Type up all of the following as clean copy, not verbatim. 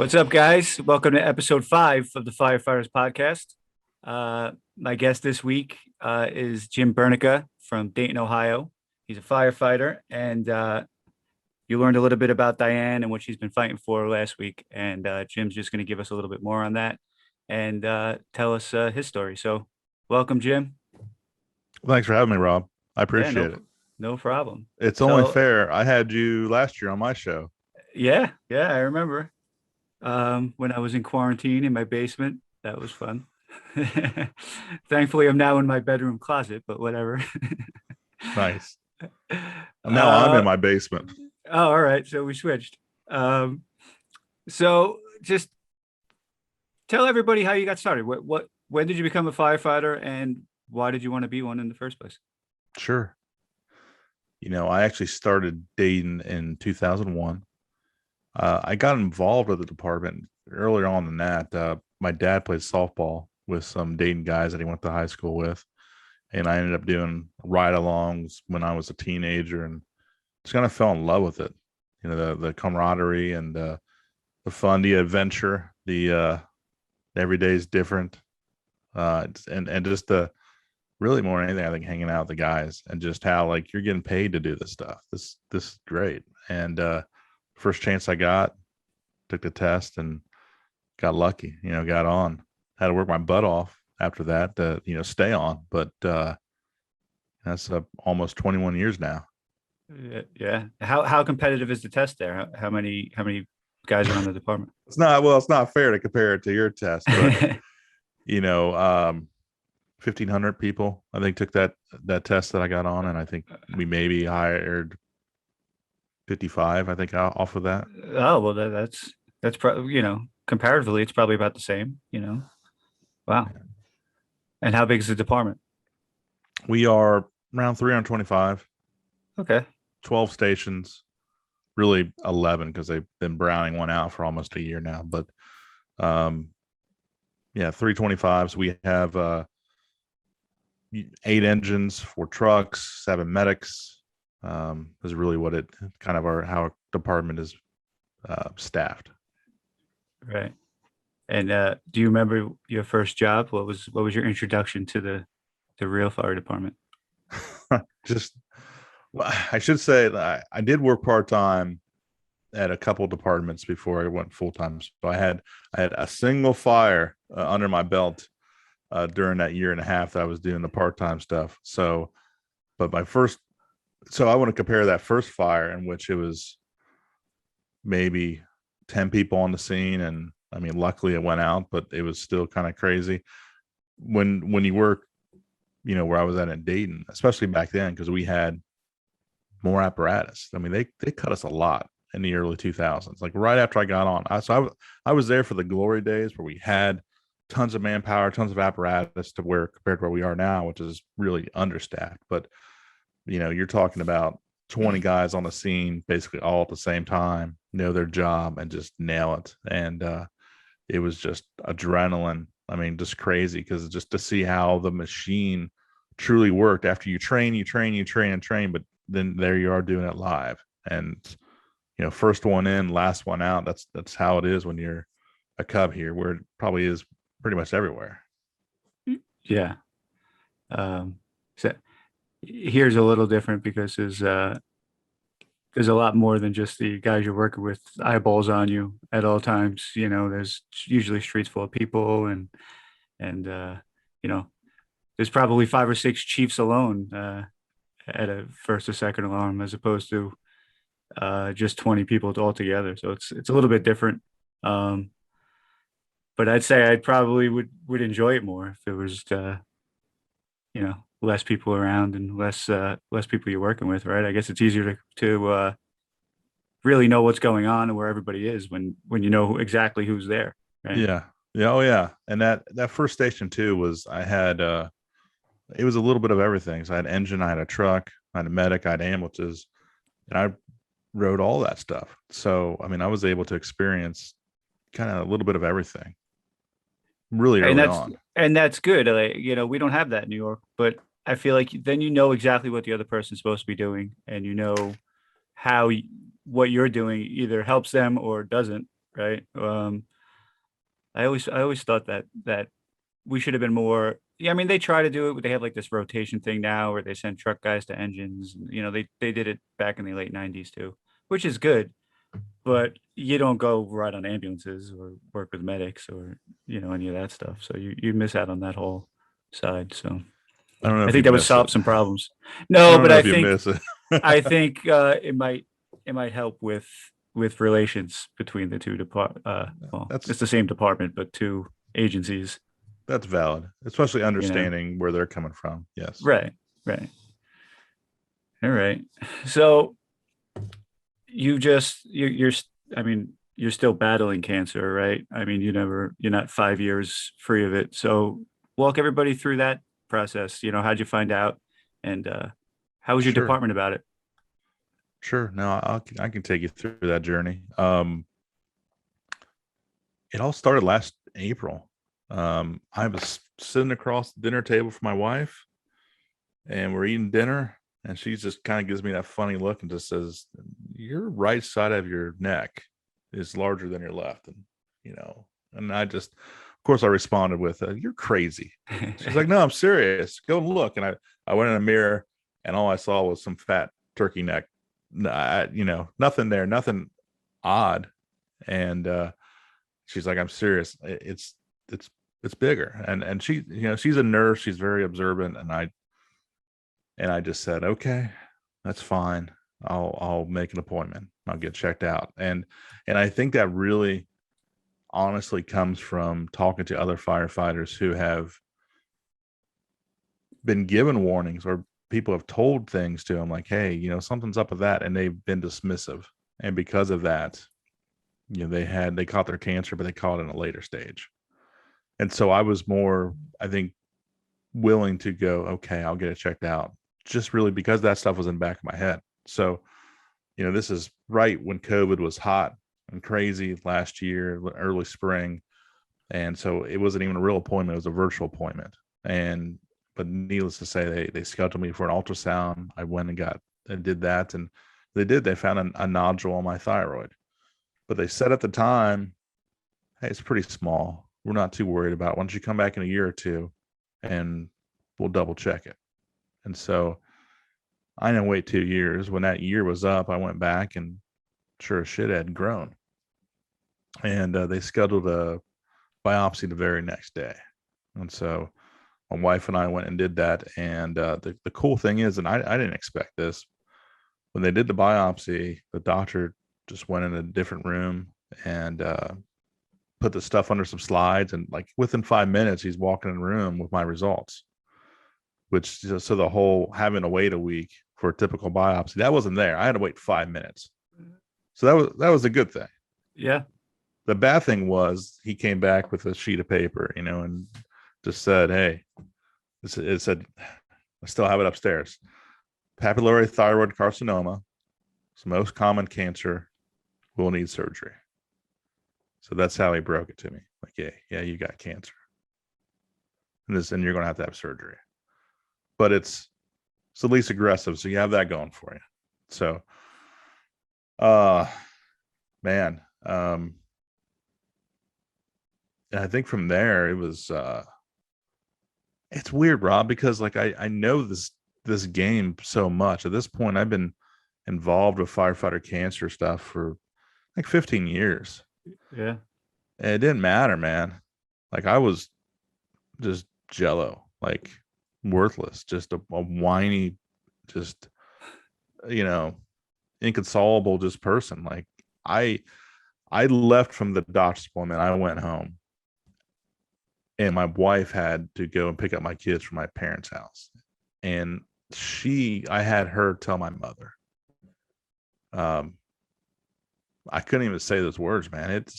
What's up, guys? Welcome to episode 5 of the Firefighters Podcast. My guest this week is Jim Burneka from Dayton, Ohio. He's a firefighter, and you learned a little bit about Diane and what she's been fighting for last week. And Jim's just going to give us a little bit more on that and tell us his story. So, welcome, Jim. Thanks for having me, Rob. I Yeah, appreciate it. no problem. It's So, only fair. I had you last year on my show. yeah, I remember when I was in quarantine in my basement. That was fun. Thankfully, I'm now in my bedroom closet, but whatever. Nice. Now I'm in my basement. Oh, all right. So we switched. So just tell everybody how you got started. When did you become a firefighter, and why did you want to be one in the first place? Sure. I actually started dating in 2001. I got involved with the department earlier on than that. My dad played softball with some Dayton guys that he went to high school with. And I ended up doing ride-alongs when I was a teenager and just kind of fell in love with it. The camaraderie and the fun, the adventure, the every day is different. And just really more than anything, I think hanging out with the guys and just how like you're getting paid to do this stuff. This is great. And first chance I got, took the test and got lucky, got on. Had to work my butt off after that to, stay on. But that's almost 21 years now. Yeah. How competitive is the test there? How many guys are on the department? It's not fair to compare it to your test, but 1,500 people, I think, took that test that I got on, and I think we maybe hired 55, I think, off of that. Oh, well, that's probably, comparatively, it's probably about the same, Wow. And how big is the department? We are around 325. Okay. 12 stations, really 11 because they've been browning one out for almost a year now. But 325. So we have 8 engines, 4 trucks, 7 medics. Is really what it kind of how our department is staffed. Right. And do you remember your first job? What was your introduction to the real fire department? I should say that I did work part-time at a couple departments before I went full-time. So I had a single fire under my belt during that year and a half that I was doing the part-time stuff. So I want to compare that first fire in which it was maybe 10 people on the scene. And I mean, luckily it went out, but it was still kind of crazy when you work, where I was at in Dayton, especially back then, because we had more apparatus. I mean, they cut us a lot in the early 2000s, like right after I got on. I was there for the glory days where we had tons of manpower, tons of apparatus to where compared to where we are now, which is really understaffed. But, you're talking about 20 guys on the scene, basically all at the same time, know their job and just nail it. And it was just adrenaline. I mean, just crazy because just to see how the machine truly worked after you train, but then there you are doing it live. And, first one in, last one out. That's how it is when you're a Cub here, where it probably is pretty much everywhere. Yeah. So here's a little different because there's a lot more than just the guys you're working with, eyeballs on you at all times. There's usually streets full of people and there's probably 5 or 6 chiefs alone at a first or second alarm, as opposed to just 20 people altogether. So it's a little bit different. But I'd say I probably would enjoy it more if there was, less people around and less people you're working with, right? I guess it's easier to really know what's going on and where everybody is when you know exactly who's there, right? Yeah. Oh yeah. And that first station too was it was a little bit of everything. So I had engine, I had a truck, I had a medic, I had ambulances, and I rode all that stuff. So I mean, I was able to experience kind of a little bit of everything really early on. And that's good. Like, we don't have that in New York, but I feel like then exactly what the other person's supposed to be doing, and how what you're doing either helps them or doesn't. right? I always thought that we should have been more. Yeah, I mean, they try to do it, but they have like this rotation thing now where they send truck guys to engines. You know, they did it back in the late '90s too, which is good. But you don't go ride on ambulances or work with medics or any of that stuff. So you miss out on that whole side. So I don't know I if think you that would miss it. solve some problems. I No, don't but know I if you think miss it. I think it might help with relations between the two well, That's it's the same department, but two agencies. that's valid, especially You know, understanding where they're coming from. Yes. right, right, all right. So you're I mean, you're still battling cancer, right? I mean, you're not 5 years free of it. So walk everybody through that process. How'd you find out, and how was your Sure. department about it? Sure. No, I can take you through that journey. It all started last April. I was sitting across the dinner table from my wife, and we're eating dinner, and she just kind of gives me that funny look and just says, "Your right side of your neck is larger than your left," and I just, of course, I responded with, "You're crazy." She's like, "No, I'm serious. Go and look." And I went in a mirror, and all I saw was some fat turkey neck. Nothing there, nothing odd. And she's like, "I'm serious. It's bigger." And she, she's a nurse. She's very observant. And I just said, "Okay, that's fine. I'll make an appointment. I'll get checked out." And I think that really honestly comes from talking to other firefighters who have been given warnings, or people have told things to them like, "Hey, something's up with that," and they've been dismissive. And because of that, they caught their cancer, but they caught it in a later stage. And so I was more, I think, willing to go, "Okay, I'll get it checked out," just really because that stuff was in the back of my head. So, this is right when COVID was hot and crazy last year, early spring. And so it wasn't even a real appointment. It was a virtual appointment. But needless to say, they scheduled me for an ultrasound. I went and did that. And they found a nodule on my thyroid. But they said at the time, "Hey, it's pretty small. We're not too worried about it. Why don't you come back in a year or two and we'll double check it." And so I didn't wait 2 years. When that year was up, I went back, and sure as shit, it had grown. And they scheduled a biopsy the very next day. And so my wife and I went and did that. And the cool thing is, and I didn't expect this, when they did the biopsy, the doctor just went in a different room and put the stuff under some slides. And like within 5 minutes, he's walking in the room with my results, which, so the whole having to wait a week for a typical biopsy, that wasn't there. I had to wait 5 minutes. So that was a good thing. Yeah. The bad thing was he came back with a sheet of paper, and just said, "Hey," it said, I still have it upstairs, "Papillary thyroid carcinoma. It's the most common cancer. Will need surgery." So that's how he broke it to me. Like, yeah, you got cancer. And you're going to have surgery. But it's the least aggressive. So you have that going for you. So, man, and I think from there it was, it's weird, Rob, because like I know this game so much. At this point, I've been involved with firefighter cancer stuff for like 15 years. Yeah. And it didn't matter, man. Like I was just jello, like worthless, just a whiny, just, inconsolable just person. Like I left from the doctor's appointment. I went home, and my wife had to go and pick up my kids from my parents' house. And I had her tell my mother, I couldn't even say those words, man. It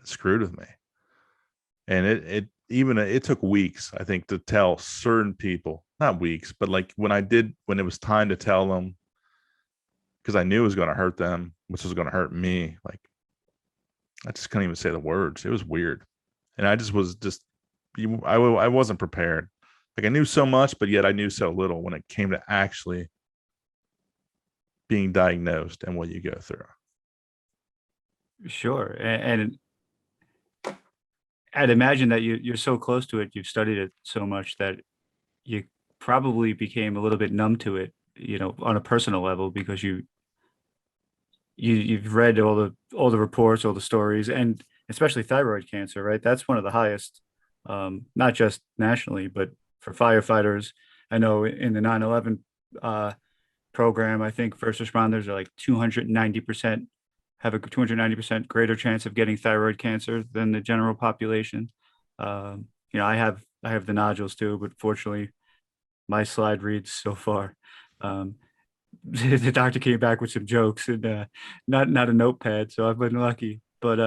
screwed with me. And it took weeks, I think, to tell certain people, not weeks, but like when it was time to tell them, because I knew it was going to hurt them, which was going to hurt me. Like I just couldn't even say the words. It was weird. And I just was I wasn't prepared. Like I knew so much, but yet I knew so little when it came to actually being diagnosed and what you go through. Sure. And I'd imagine that you're so close to it, you've studied it so much that you probably became a little bit numb to it, on a personal level because you've read all the reports, all the stories, and especially thyroid cancer, right? That's one of the highest, not just nationally, but for firefighters. I know in the 9/11 uh, program, I think first responders are like 290% have a 290% greater chance of getting thyroid cancer than the general population. I have the nodules too, but fortunately, my slide reads so far. Um, the doctor came back with some jokes and not a notepad, so I've been lucky. But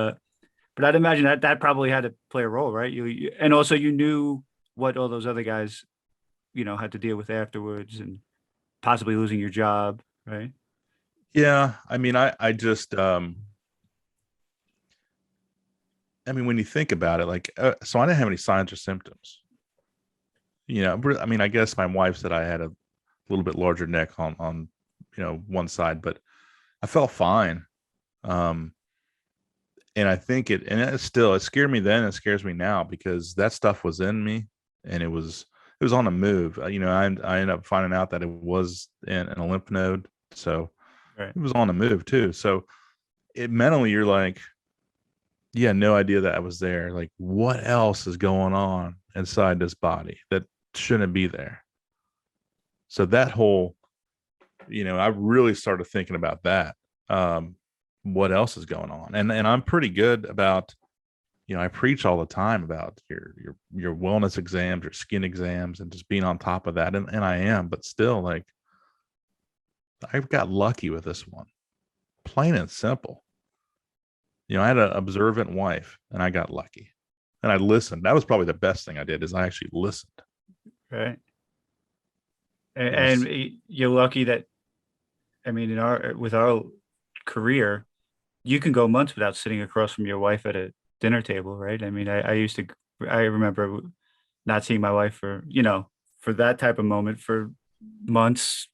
I'd imagine that that probably had to play a role, right? And also you knew what all those other guys, had to deal with afterwards and possibly losing your job, right? Yeah, I mean, I just I mean, when you think about it, like, so I didn't have any signs or symptoms. I mean, I guess my wife said I had a little bit larger neck on one side, but I felt fine. Um, and I think it scared me then. It scares me now because that stuff was in me, and it was on the move. I ended up finding out that it was in a lymph node, so Right. it was on the move too. So it mentally, you're like, you had no idea that I was there. Like, what else is going on inside this body that shouldn't be there? So that whole, I really started thinking about that. Um, what else is going on? And I'm pretty good about, I preach all the time about your wellness exams, your skin exams, and just being on top of that. And I am, but still, like, I've got lucky with this one, plain and simple. I had an observant wife, and I got lucky, and I listened. That was probably the best thing I did is I actually listened. Right. You know, s- And you're lucky that, I mean, with our career, you can go months without sitting across from your wife at a dinner table, right? I mean, I remember not seeing my wife for that type of moment for months.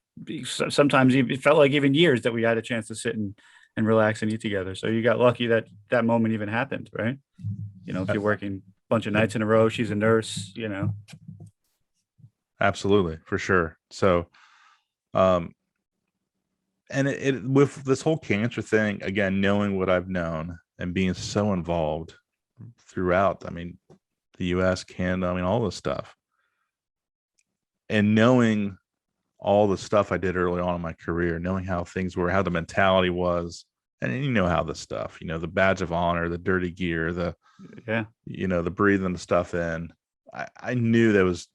Sometimes it felt like even years that we had a chance to sit and relax and eat together. So you got lucky that that moment even happened, right? If uh, you're working a bunch of nights in a row, she's a nurse, Absolutely, for sure. So, um, and with this whole cancer thing, again, knowing what I've known and being so involved throughout, I mean, the US, Canada, I mean, all this stuff, and knowing all the stuff I did early on in my career, knowing how things were, how the mentality was, and how this stuff, the badge of honor, the dirty gear, yeah, the breathing the stuff in. I knew that was,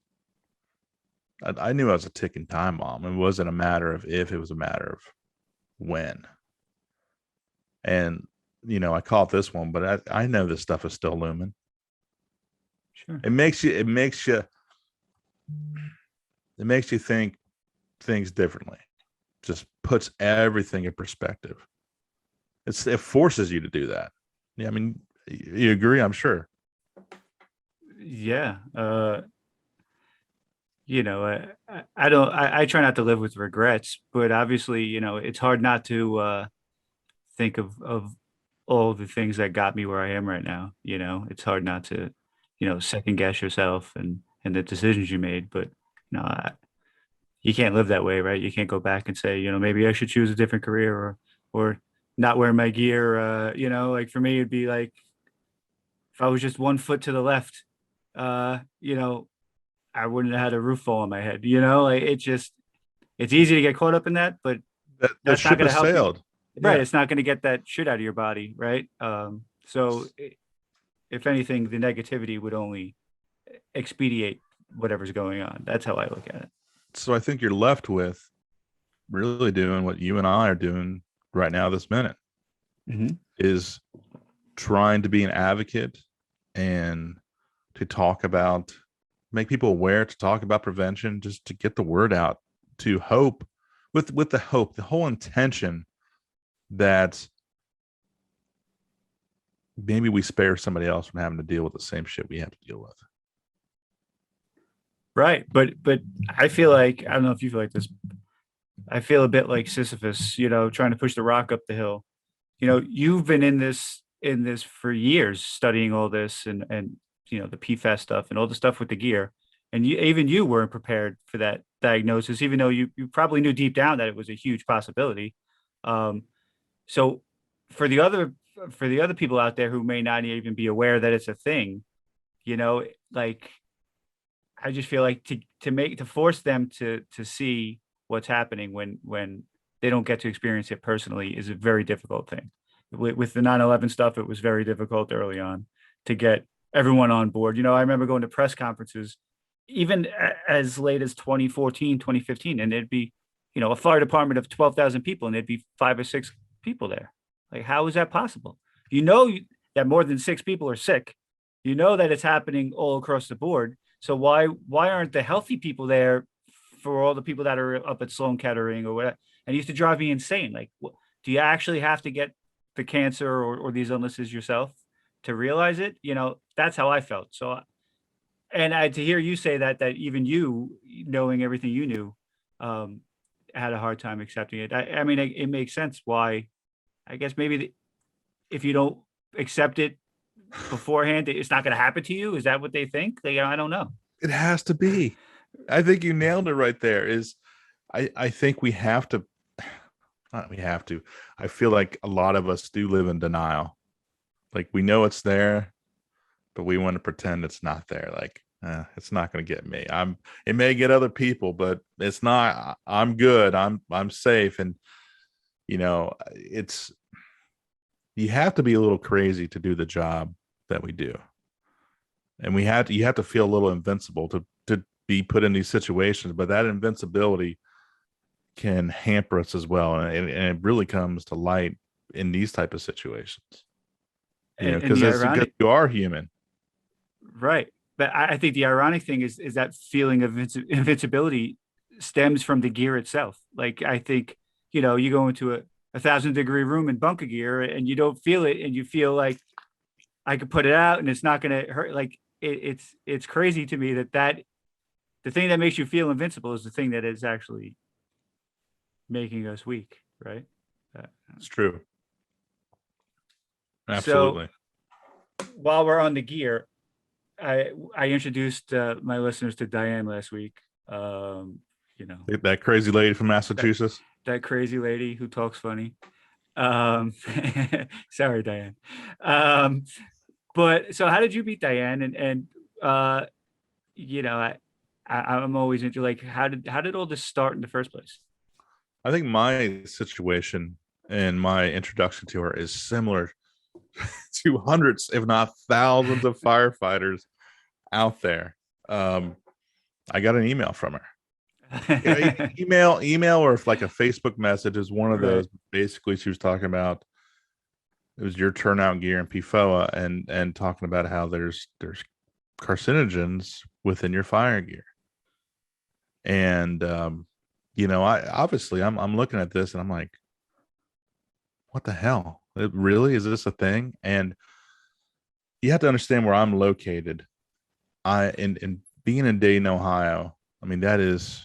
I knew I was a ticking time bomb. It wasn't a matter of if, it was a matter of when. And, I caught this one, but I know this stuff is still looming. sure. It makes you think things differently. Just puts everything in perspective. It forces you to do that. Yeah, I mean, you agree, I'm sure. Yeah. I don't, I try not to live with regrets, but obviously, it's hard not to think of all the things that got me where I am right now. It's hard not to, second guess yourself and the decisions you made. But you know, I, you can't live that way, right? You can't go back and say, maybe I should choose a different career or not wear my gear. Like for me, it'd be like if I was just 1 foot to the left, uh, you know, I wouldn't have had a roof fall on my head. Like it's easy to get caught up in that, but That that's not ship going to has help you. sailed. Right. Yeah, It's not going to get that shit out of your body. Right. So if anything, the negativity would only expedite whatever's going on. That's how I look at it. so I think you're left with really doing what you and I are doing right now, this minute, Hmm. is trying to be an advocate and to talk about, make people aware, to talk about prevention, just to get the word out, to hope, with the hope, the whole intention that maybe we spare somebody else from having to deal with the same shit we have to deal with. Right. But I feel like, I don't know if you feel like this. I feel a bit like Sisyphus, trying to push the rock up the hill. you've been in this for years, studying all this and the PFAS stuff and all the stuff with the gear. And you weren't prepared for that diagnosis, even though you probably knew deep down that it was a huge possibility. Um, so for the other for the other people out there who may not even be aware that it's a thing, you know, like I just feel like to force them to see what's happening when they don't get to experience it personally is a very difficult thing. With the 9/11 stuff, it was very difficult early on to get everyone on board. I remember going to press conferences even as late as 2014, 2015, and it'd be, a fire department of 12,000 people and there'd be 5 or 6 people there. Like, how is that possible? That more than 6 people are sick. You know that it's happening all across the board. So why aren't the healthy people there for all the people that are up at Sloan Kettering or whatever? And it used to drive me insane. Like, do you actually have to get the cancer or these illnesses yourself to realize it? That's how I felt. So, and to hear you say that even you, knowing everything you knew, um, had a hard time accepting it. I mean, it makes sense why. I guess maybe if you don't accept it beforehand, it's not going to happen to you. Is that what they think? I don't know. It has to be. I think you nailed it right there. I think we have to, not we have to. I feel like a lot of us do live in denial. Like, we know it's there, but we want to pretend it's not there. Like, it's not going to get me. It may get other people, but it's not. I'm good. I'm safe. And it's, you have to be a little crazy to do the job that we do. And you have to feel a little invincible to be put in these situations, but that invincibility can hamper us as well. And it really comes to light in these type of situations, And because the as ironic, you are human. right? But I think the ironic thing is that feeling of invincibility stems from the gear itself. Like, I think, you go into a 1,000-degree room in bunker gear and you don't feel it, and you feel like I could put it out and it's not going to hurt. Like, it's crazy to me that the thing that makes you feel invincible is the thing that is actually making us weak, right? It's true. So Absolutely. while we're on the gear, I introduced my listeners to Diane last week. That crazy lady from that Massachusetts. that crazy lady who talks funny. Um, Sorry, Diane. Um, but so how did you meet Diane? And you know, I'm always into, like, how did all this start in the first place? I think my situation and my introduction to her is similar to hundreds, if not thousands, of firefighters out there. I got an email from her. Email, or if like a Facebook message is one of Right. those. Basically, she was talking about, it was your turnout gear in PFOA, and talking about how there's carcinogens within your fire gear. And I obviously I'm looking at this and I'm like, what the hell? It really is this a thing? And you have to understand where I'm located. In being in Dayton, Ohio, I mean, that is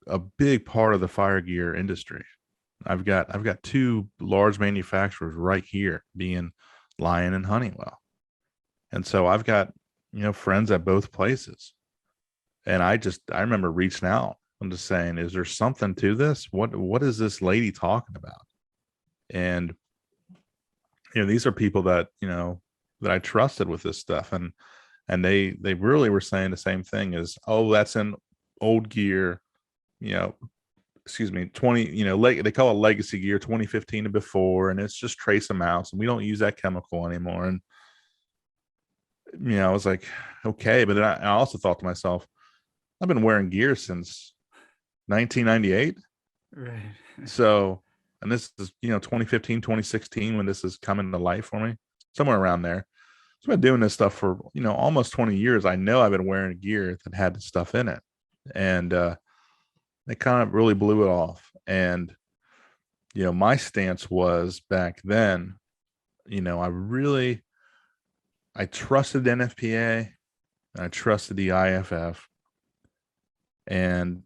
a big part of the fire gear industry. I've got two large manufacturers right here, being Lion and Honeywell. And so I've got, friends at both places. And I remember reaching out. I'm just saying, is there something to this? What is this lady talking about? And these are people that that I trusted with this stuff, and they really were saying the same thing as, oh, that's an old gear, excuse me, 20, they call it legacy gear, 2015 and before, and it's just trace amounts, and we don't use that chemical anymore. And I was like, okay, but then I also thought to myself, I've been wearing gear since 1998. Right. So, and this is, 2015, 2016, when this is coming to life for me, somewhere around there. So I've been doing this stuff for, almost 20 years. I know I've been wearing gear that had stuff in it. And they kind of really blew it off. And, my stance was back then, I trusted NFPA, and I trusted the IFF. And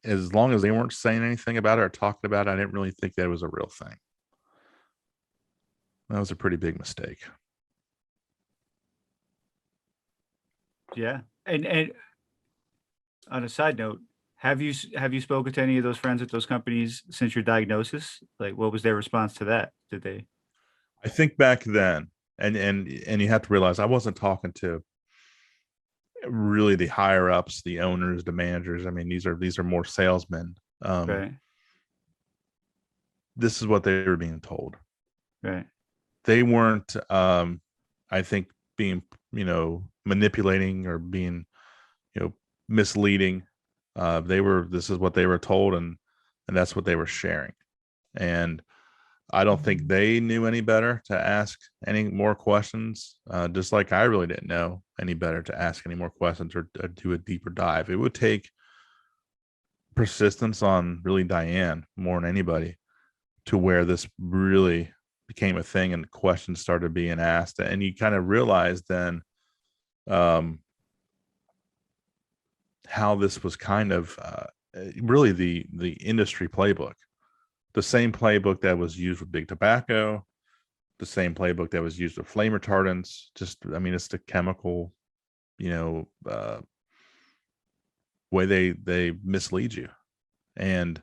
as long as they weren't saying anything about it or talking about it, I didn't really think that was a real thing. That was a pretty big mistake. Yeah. And on a side note, have you spoken to any of those friends at those companies since your diagnosis? Like, what was their response to that? Did they? I think back then, and you have to realize I wasn't talking to really the higher ups, the owners, the managers. I mean, these are more salesmen. Right. This is what they were being told. Right. They weren't, I think, being manipulating or being misleading. They were. This is what they were told, and that's what they were sharing. And I don't think they knew any better to ask any more questions. Just like I really didn't know any better to ask any more questions or do a deeper dive. It would take persistence on really Diane more than anybody to where this really became a thing and questions started being asked. And you kind of realize then how this was kind of really the industry playbook, the same playbook that was used with big tobacco, the same playbook that was used with flame retardants. Just, I mean, it's the chemical, way they mislead you. And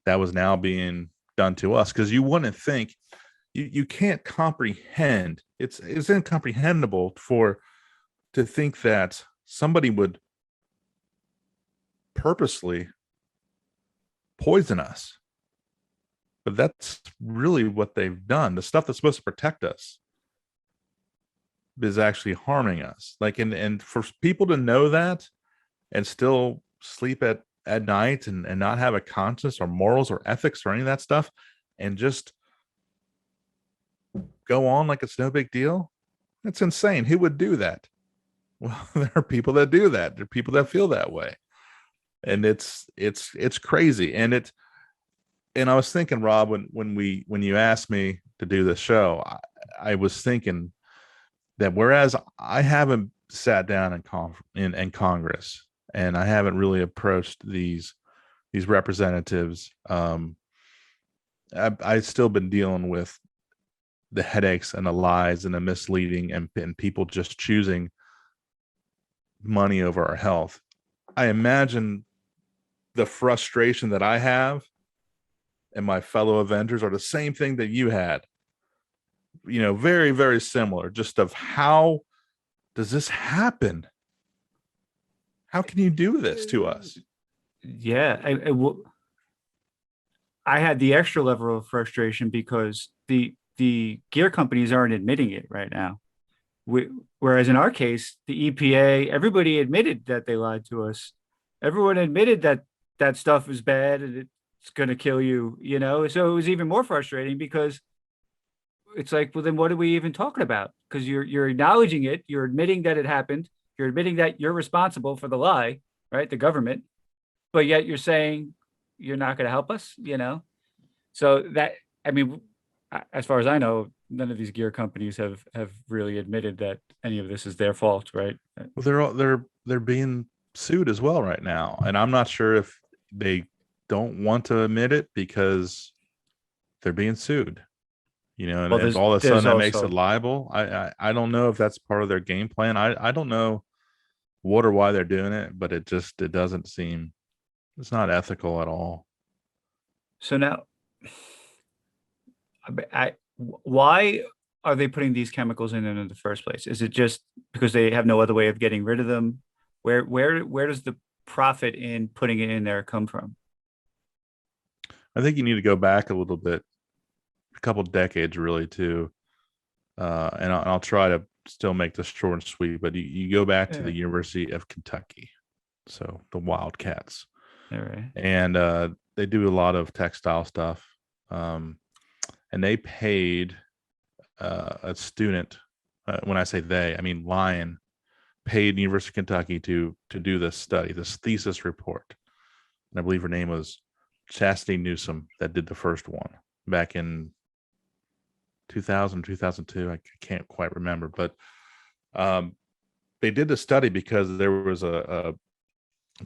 that was now being done to us, because you wouldn't think, you can't comprehend. It's incomprehensible to think that somebody would purposely poison us. But that's really what they've done. The stuff that's supposed to protect us is actually harming us. Like, and for people to know that and still sleep at night and not have a conscience or morals or ethics or any of that stuff, and just go on like it's no big deal, that's insane. Who would do that? Well, there are people that do that. There are people that feel that way. And it's crazy. And I was thinking, Rob, when you asked me to do this show, I was thinking that whereas I haven't sat down in Congress, and I haven't really approached these representatives, I've still been dealing with the headaches and the lies and the misleading and people just choosing money over our health. I imagine the frustration that I have and my fellow Avengers are the same thing that you had. Very, very similar, just of how does this happen? How can you do this to us? Yeah. I had the extra level of frustration because the gear companies aren't admitting it right now. Whereas in our case, the EPA, everybody admitted that they lied to us. Everyone admitted that that stuff is bad and it's going to kill you, So it was even more frustrating because it's like, well, then what are we even talking about? Because you're acknowledging it, you're admitting that it happened, you're admitting that you're responsible for the lie, right? The government, but yet you're saying you're not going to help us. So that, I mean, as far as I know, none of these gear companies have really admitted that any of this is their fault, right? Well, they're being sued as well right now, and I'm not sure if they don't want to admit it because they're being sued. And, Well, and all of a there's sudden that makes it also liable. I don't know if that's part of their game plan. I don't know what or why they're doing it, but it doesn't seem, it's not ethical at all. so now why are they putting these chemicals in the first place? Is it just because they have no other way of getting rid of them? Where does the profit in putting it in there come from? I think you need to go back a little bit, a couple decades really, to and I'll try to still make this short and sweet, but you go back to Yeah. the University of Kentucky, so the Wildcats, All right. and they do a lot of textile stuff, and they paid a student. When I say they, I mean Lion paid University of Kentucky to do this study, this thesis report, and I believe her name was Chastity Newsom, that did the first one back in 2000, 2002. I can't quite remember, but they did the study because there was a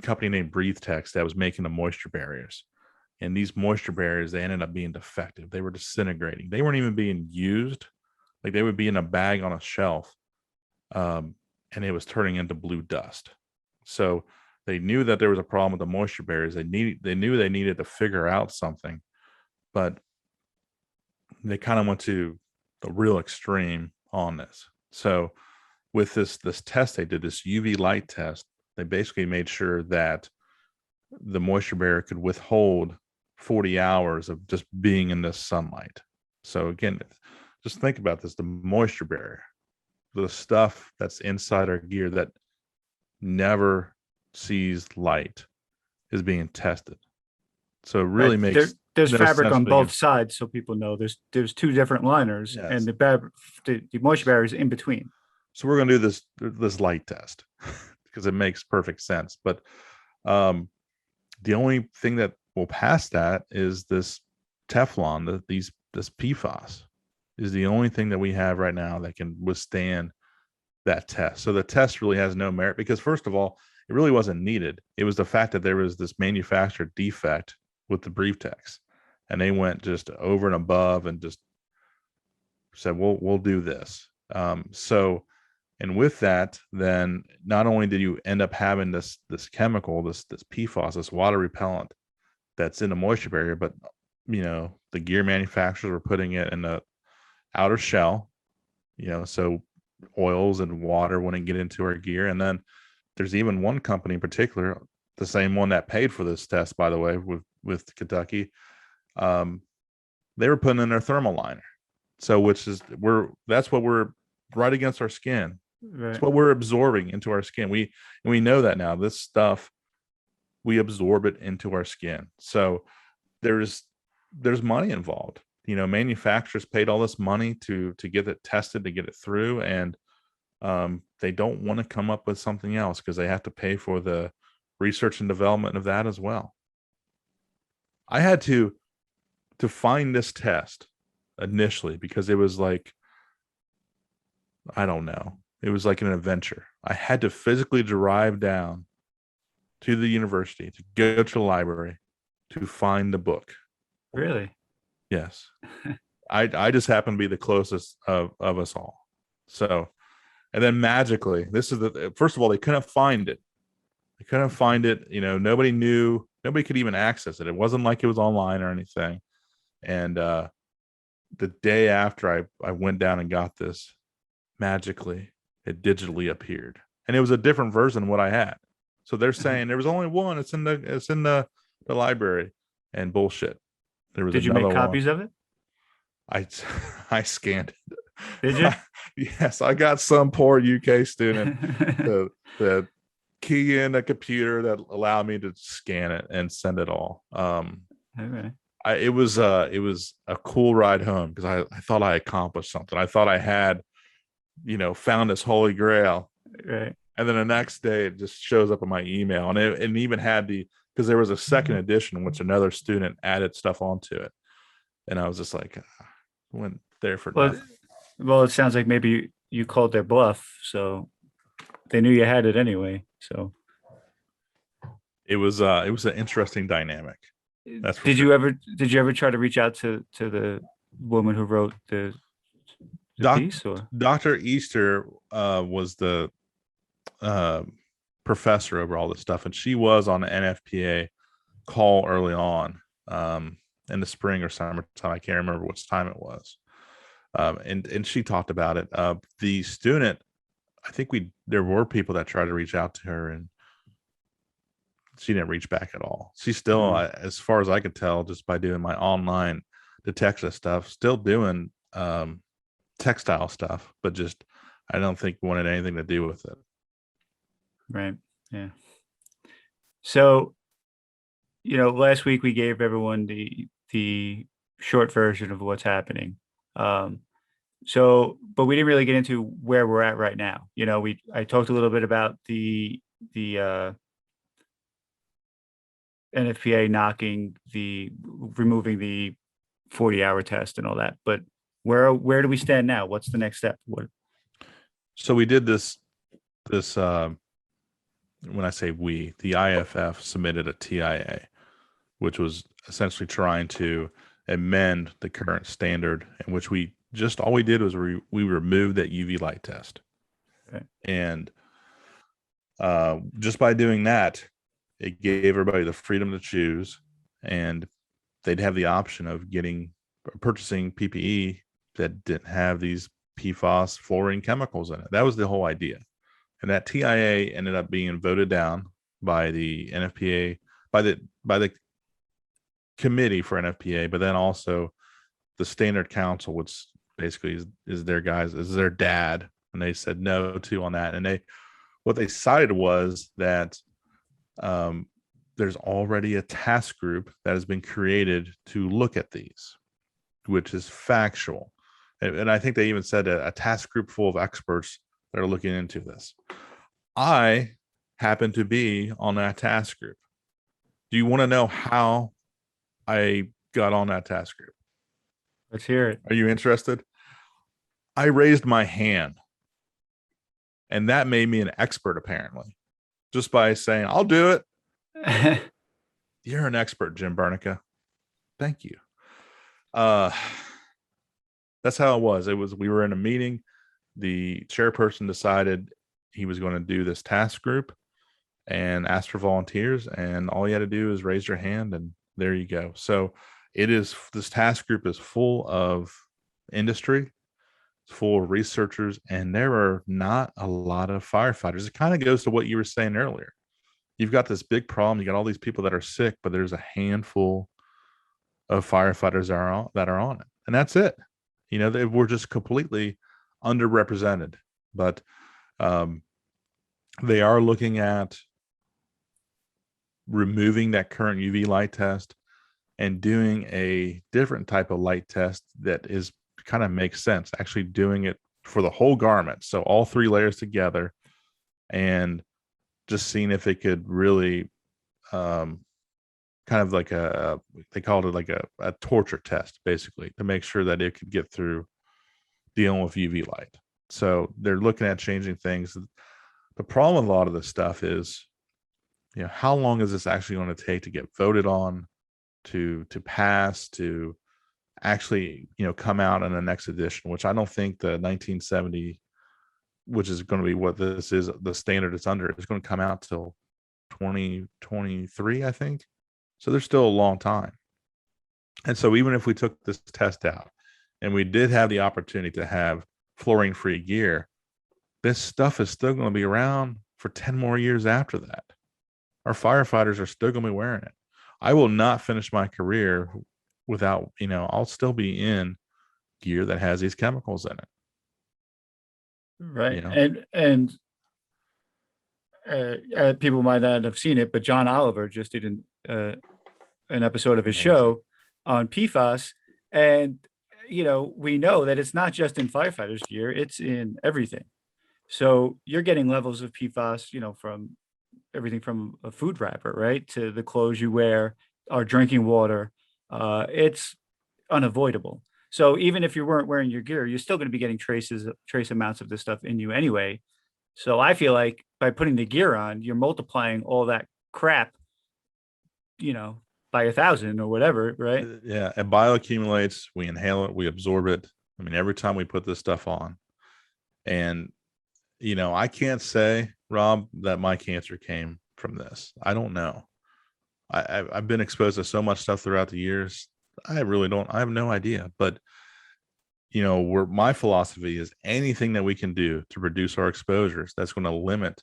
company named Breathe Text that was making the moisture barriers. And these moisture barriers, they ended up being defective. They were disintegrating. They weren't even being used Like they would be in a bag on a shelf, and it was turning into blue dust. So they knew that there was a problem with the moisture barriers. They knew they needed to figure out something, but they kind of went to the real extreme on this. So with this test they did, this UV light test, they basically made sure that the moisture barrier could withhold 40 hours of just being in the sunlight. So again, just think about this, the moisture barrier, the stuff that's inside our gear that never sees light is being tested. So it really makes there's no fabric sense on being both sides, so people know there's two different liners, and Yes. the moisture barrier is in between. So we're going to do this light test because it makes perfect sense. But the only thing that will pass that is this Teflon. This PFAS is the only thing that we have right now that can withstand that test. So the test really has no merit because, first of all, it really wasn't needed. It was the fact that there was this manufacturer defect with the brief text, and they went just over and above and just said, "We'll do this." So, and with that, then not only did you end up having this chemical, this PFAS, this water repellent that's in the moisture barrier, but the gear manufacturers were putting it in the outer shell, so oils and water wouldn't get into our gear. And then there's even one company in particular, the same one that paid for this test, by the way, with Kentucky. They were putting in their thermal liner. So that's what we're right against our skin. Right. It's what we're absorbing into our skin. We know that now. This stuff, we absorb it into our skin. So there's money involved. Manufacturers paid all this money to get it tested, to get it through, and they don't want to come up with something else because they have to pay for the research and development of that as well. I had to find this test initially because it was like, I don't know, it was like an adventure. I had to physically drive down to the university, to go to the library, to find the book. Really? Yes. I just happened to be the closest of us all. So, and then magically, this is first of all, they couldn't find it. They couldn't find it. Nobody knew, nobody could even access it. It wasn't like it was online or anything. And the day after I went down and got this, magically it digitally appeared, and it was a different version of what I had. So they're saying there was only one. It's in the library, and bullshit. There was Did you another make copies one. of it? I scanned it. Did you? Yes, I got some poor UK student to key in a computer that allowed me to scan it and send it all. Okay. It was a cool ride home because I thought I accomplished something. I thought I had, found this holy grail. Right. And then the next day it just shows up in my email, and it even had because there was a second edition which another student added stuff onto it, and I was just like, went there for nothing. Well, it sounds like maybe you called their bluff, so they knew you had it anyway. So it was an interesting dynamic. That's for did sure. did you ever try to reach out to the woman who wrote the piece, or Dr. Easter was the professor over all this stuff, and she was on the NFPA call early on in the spring or summertime. I can't remember which time it was. And she talked about it. The student, I think there were people that tried to reach out to her, and she didn't reach back at all. She's still, as far as I could tell, just by doing my online detection stuff, still doing textile stuff, but just I don't think wanted anything to do with it. Right. Yeah. So, last week we gave everyone the short version of what's happening. But we didn't really get into where we're at right now. I talked a little bit about the NFPA removing the 40-hour test and all that. But where do we stand now? What's the next step? So we did this when I say we, the IFF submitted a TIA, which was essentially trying to amend the current standard in which we just all we did was we removed that UV light test. Okay. And just by doing that, it gave everybody the freedom to choose, and they'd have the option of purchasing PPE that didn't have these PFAS fluorine chemicals in it. That was the whole idea. And that TIA ended up being voted down by the NFPA, by the committee for NFPA, but then also the Standard Council, which basically is their dad, and they said no to on that. And what they cited was that there's already a task group that has been created to look at these, which is factual. And I think they even said a task group full of experts that are looking into this. I happen to be on that task group. Do you want to know how I got on that task group? Let's hear it. Are you interested? I raised my hand, and that made me an expert, apparently, just by saying, I'll do it. You're an expert, Jim Burneka. Thank you. That's how it was. We were in a meeting. The chairperson decided he was going to do this task group and asked for volunteers, and all you had to do is raise your hand, and there you go. So this task group is full of industry, it's full of researchers, and there are not a lot of firefighters. It kind of goes to what you were saying earlier. You've got this big problem. You got all these people that are sick, but there's a handful of firefighters that are on it, and that's it. We're just completely underrepresented. But they are looking at removing that current UV light test and doing a different type of light test that is kind of makes sense. Actually, doing it for the whole garment, so all 3 layers together, and just seeing if it could really kind of like they called it like a torture test, basically, to make sure that it could get through dealing with UV light. So they're looking at changing things. The problem with a lot of this stuff is, how long is this actually going to take to get voted on, to pass, to actually, come out in the next edition, which I don't think the 1970, which is going to be what this is, the standard it's under, is going to come out till 2023, I think. So there's still a long time. And so even if we took this test out and we did have the opportunity to have fluorine-free gear, this stuff is still going to be around for 10 more years after that. Our firefighters are still going to be wearing it. I will not finish my career without, I'll still be in gear that has these chemicals in it. Right. And people might not have seen it, but John Oliver just did an episode of his show on PFAS. And, we know that it's not just in firefighters gear, it's in everything. So you're getting levels of PFAS, from everything from a food wrapper, right, to the clothes you wear, or drinking water. It's unavoidable. So even if you weren't wearing your gear, you're still going to be getting trace amounts of this stuff in you anyway. So I feel like by putting the gear on, you're multiplying all that crap, by 1,000 or whatever, right? Yeah, it bioaccumulates. We inhale it, we absorb it. I mean, every time we put this stuff on, and I can't say, Rob, that my cancer came from this. I don't know. I've been exposed to so much stuff throughout the years. I have no idea. But, where my philosophy is, anything that we can do to reduce our exposures, that's going to limit,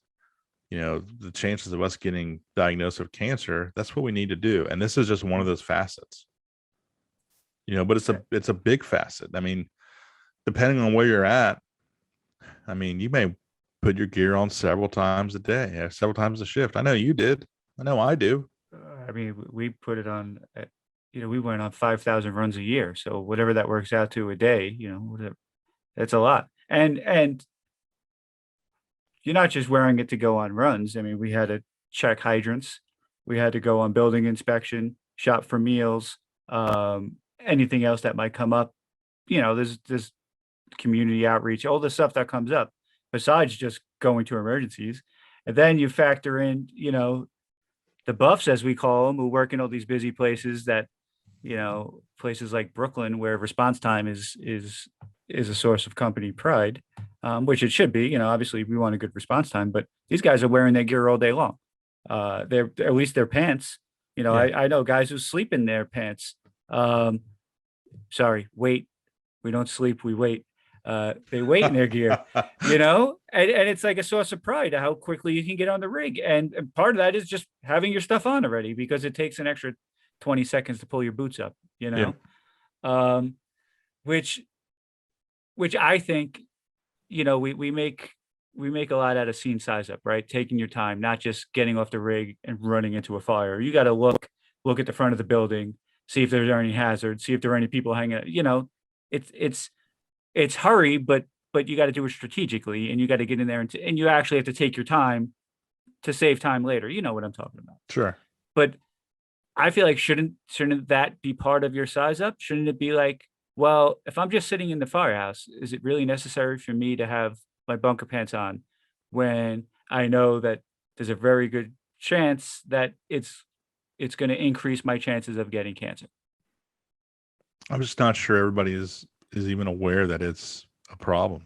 the chances of us getting diagnosed with cancer. That's what we need to do. And this is just one of those facets, but it's a big facet. I mean, depending on where you're at, I mean, you may put your gear on several times a day, several times a shift. I know you did. I know I do. I mean, we put it on, we went on 5,000 runs a year. So whatever that works out to a day, whatever, that's a lot. And you're not just wearing it to go on runs. I mean, we had to check hydrants. We had to go on building inspection, shop for meals, anything else that might come up. There's community outreach, all the stuff that comes up besides just going to emergencies. And then you factor in, the buffs, as we call them, who work in all these busy places that, places like Brooklyn, where response time is is a source of company pride, which it should be. You know, obviously we want a good response time, but these guys are wearing their gear all day long. They're at least their pants. You know, Yeah. I know guys who sleep in their pants. Um, sorry, wait. We don't sleep, we wait. They wait in their gear, you know, and it's like a source of pride how quickly you can get on the rig. And part of that is just having your stuff on already because it takes an extra 20 seconds to pull your boots up, you Yeah. know, um, which which I think, you know, we make a lot out of scene size up, right? Taking your time, not just getting off the rig and running into a fire. You got to look at the front of the building, see if there's any hazards, see if there are any people hanging out. You know, it's it's hurry, but you got to do it strategically, and you got to get in there and you actually have to take your time to save time later. You know what I'm talking about. Sure. But I feel like shouldn't that be part of your size up? Shouldn't it be like, well, if I'm just sitting in the firehouse, is it really necessary for me to have my bunker pants on when I know that there's a very good chance that it's going to increase my chances of getting cancer? I'm just not sure everybody is even aware that it's a problem.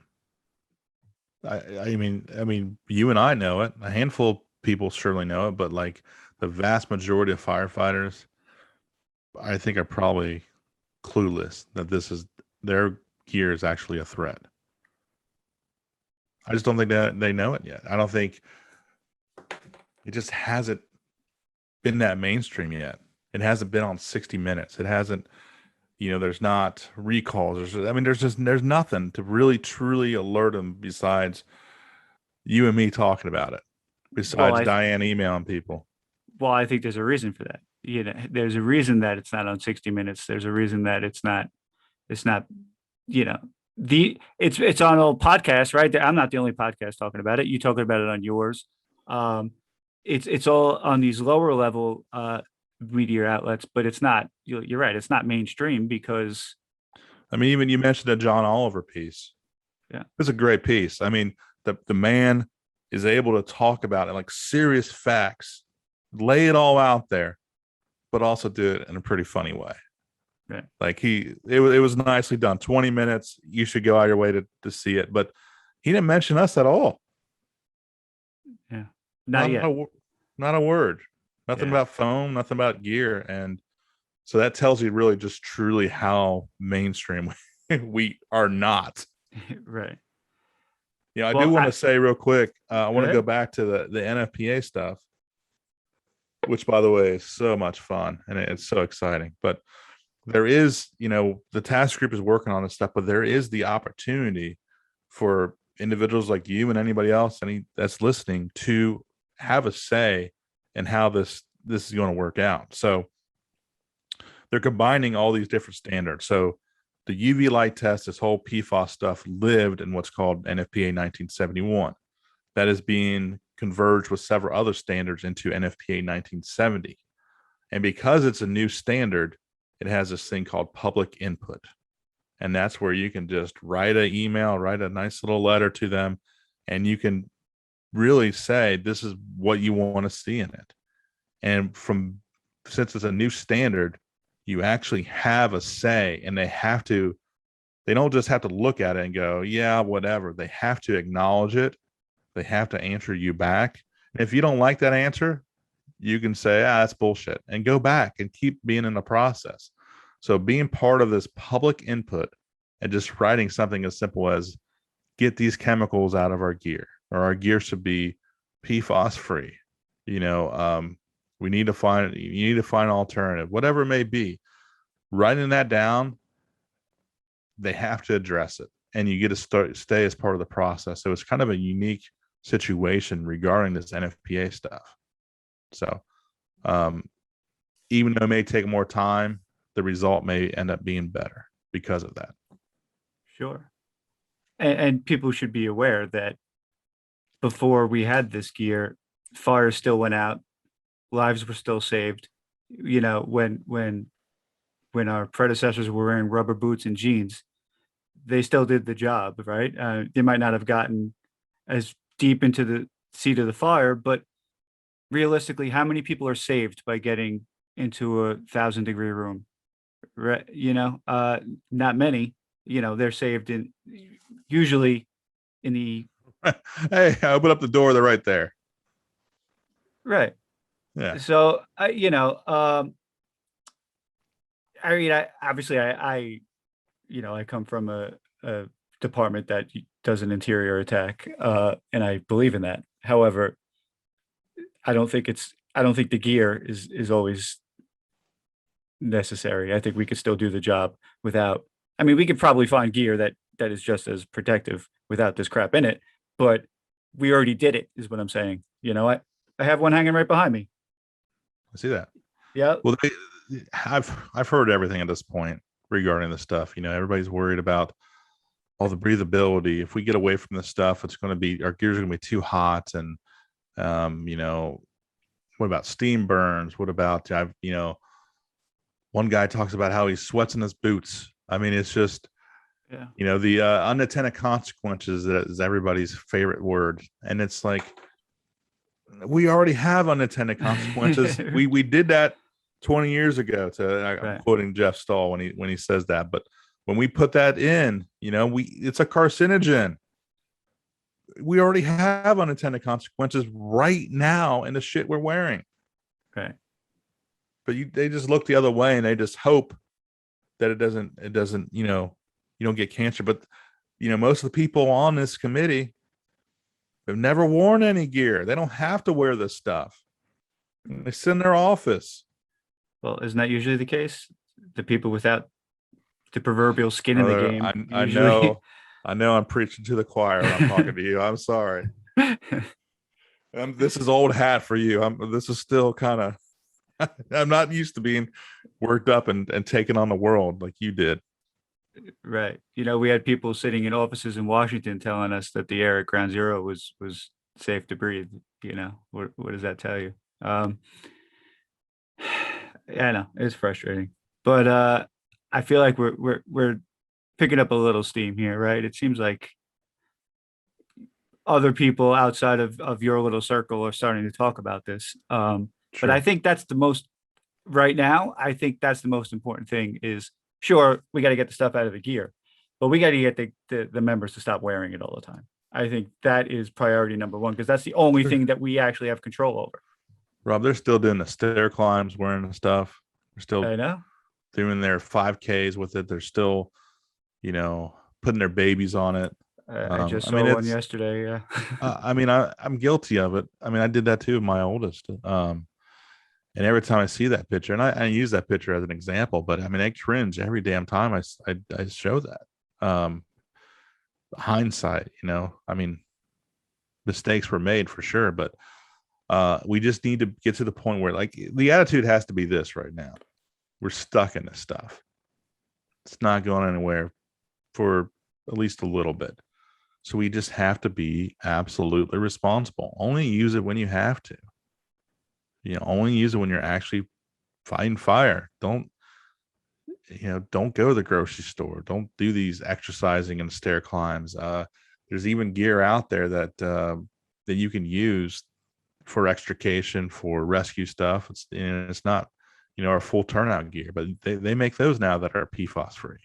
I mean, you and I know it. A handful of people surely know it, but like the vast majority of firefighters, I think, are probably clueless that this is their gear is actually a threat. I just don't think that they know it yet. I don't think it just hasn't been that mainstream yet. It hasn't been on 60 Minutes. It hasn't, there's not recalls. There's nothing to really truly alert them besides you and me talking about it, Well, besides I Diane emailing people. well, I think there's a reason for that. You know, there's a reason that it's not on 60 Minutes. There's a reason that it's not, you know, it's on a podcast, right? I'm not the only podcast talking about it. You talking about it on yours. Um, it's all on these lower level media outlets, but it's not. You're right. It's not mainstream because I mean, even you mentioned the John Oliver piece. yeah, It's a great piece. I mean, the man is able to talk about it like serious facts, lay it all out there, but also do it in a pretty funny way. right, Like it was nicely done. 20 minutes. You should go out your way to see it. But he didn't mention us at all. yeah, not Not yet, not a word. Nothing yeah, about foam, nothing about gear. And so that tells you really just truly how mainstream we are not. right. I do Well, want to say real quick, I go want to go ahead. back to the NFPA stuff, which by the way is so much fun and it's so exciting. But there is, the task group is working on this stuff, but there is the opportunity for individuals like you and anybody else, that's listening, to have a say in how this is going to work out. So they're combining all these different standards. So the UV light test, this whole PFAS stuff, lived in what's called NFPA 1971. That is being converged with several other standards into NFPA 1970. And because it's a new standard, it has this thing called public input. And that's where you can just write an email, write a nice little letter to them, and you can really say, this is what you want to see in it. And since it's a new standard, you actually have a say, and they don't just have to look at it and go, yeah, whatever. They have to acknowledge it. They have to answer you back. And if you don't like that answer, you can say, that's bullshit, and go back and keep being in the process. So being part of this public input and just writing something as simple as, get these chemicals out of our gear, or our gear should be PFAS free. You need to find an alternative, whatever it may be. Writing that down, they have to address it, and you get to stay as part of the process. So it's kind of a unique situation regarding this NFPA stuff. So even though it may take more time, the result may end up being better because of that. Sure. And people should be aware that before we had this gear, fires still went out, lives were still saved. You know, when our predecessors were wearing rubber boots and jeans, they still did the job, right? They might not have gotten as deep into the seat of the fire, but realistically, how many people are saved by getting into a 1,000-degree room? Right? You know, not many. they're saved in usually in the Hey, I open up the door. They're right there. right. Yeah. So I mean, I obviously I come from a department that does an interior attack, and I believe in that. However, I don't think the gear is always necessary. I think we could still do the job without. I mean, we could probably find gear that is just as protective without this crap in it, but we already did it, is what I'm saying. I have one hanging right behind me. I see that. Yeah. Well, I've heard everything at this point regarding the stuff. Everybody's worried about all the breathability. If we get away from this stuff, it's going to be our gears are going to be too hot. And what about steam burns? What about one guy talks about how he sweats in his boots. I mean, it's just Yeah. the unintended consequences that is everybody's favorite word, and it's like we already have unintended consequences. we did that 20 years ago. I'm Right. quoting Jeff Stahl when he says that, but when we put that in, it's a carcinogen. We already have unintended consequences right now in the shit we're wearing. Right. But they just look the other way and they just hope that it doesn't, you don't get cancer. But most of the people on this committee have never worn any gear. They don't have to wear this stuff. They sit in their office. Well, isn't that usually the case? The people without the proverbial skin in the Brother, game I usually. know I'm preaching to the choir when I'm talking to you. I'm sorry. This is old hat for you. This is still kind of I'm not used to being worked up and taking on the world like you did. Right. We had people sitting in offices in Washington telling us that the air at Ground Zero was safe to breathe. What does that tell you? Yeah, I know it's frustrating, but I feel like we're picking up a little steam here, right? It seems like other people outside of your little circle are starting to talk about this. But I Sure. think that's the most right now. I think that's the most important thing is sure, we got to get the stuff out of the gear, but we got to get the members to stop wearing it all the time. I think that is priority number one because that's the only thing that we actually have control over. Rob, they're still doing the stair climbs, wearing the stuff. They're still I know. doing their 5Ks with it. They're still, putting their babies on it. I just I mean, saw one it's, yesterday. Yeah. I mean, I'm guilty of it. I mean, I did that too with my oldest. And every time I see that picture, and I use that picture as an example, but I mean, I cringe every damn time I show that. Hindsight, I mean, mistakes were made for sure, but we just need to get to the point where like the attitude has to be this right now. We're stuck in this stuff. It's not going anywhere for at least a little bit. So we just have to be absolutely responsible. Only use it when you have to. Only use it when you're actually fighting fire. Don't go to the grocery store. Don't do these exercising and stair climbs. There's even gear out there that you can use for extrication, for rescue stuff. It's not, our full turnout gear, but they make those now that are PFAS free.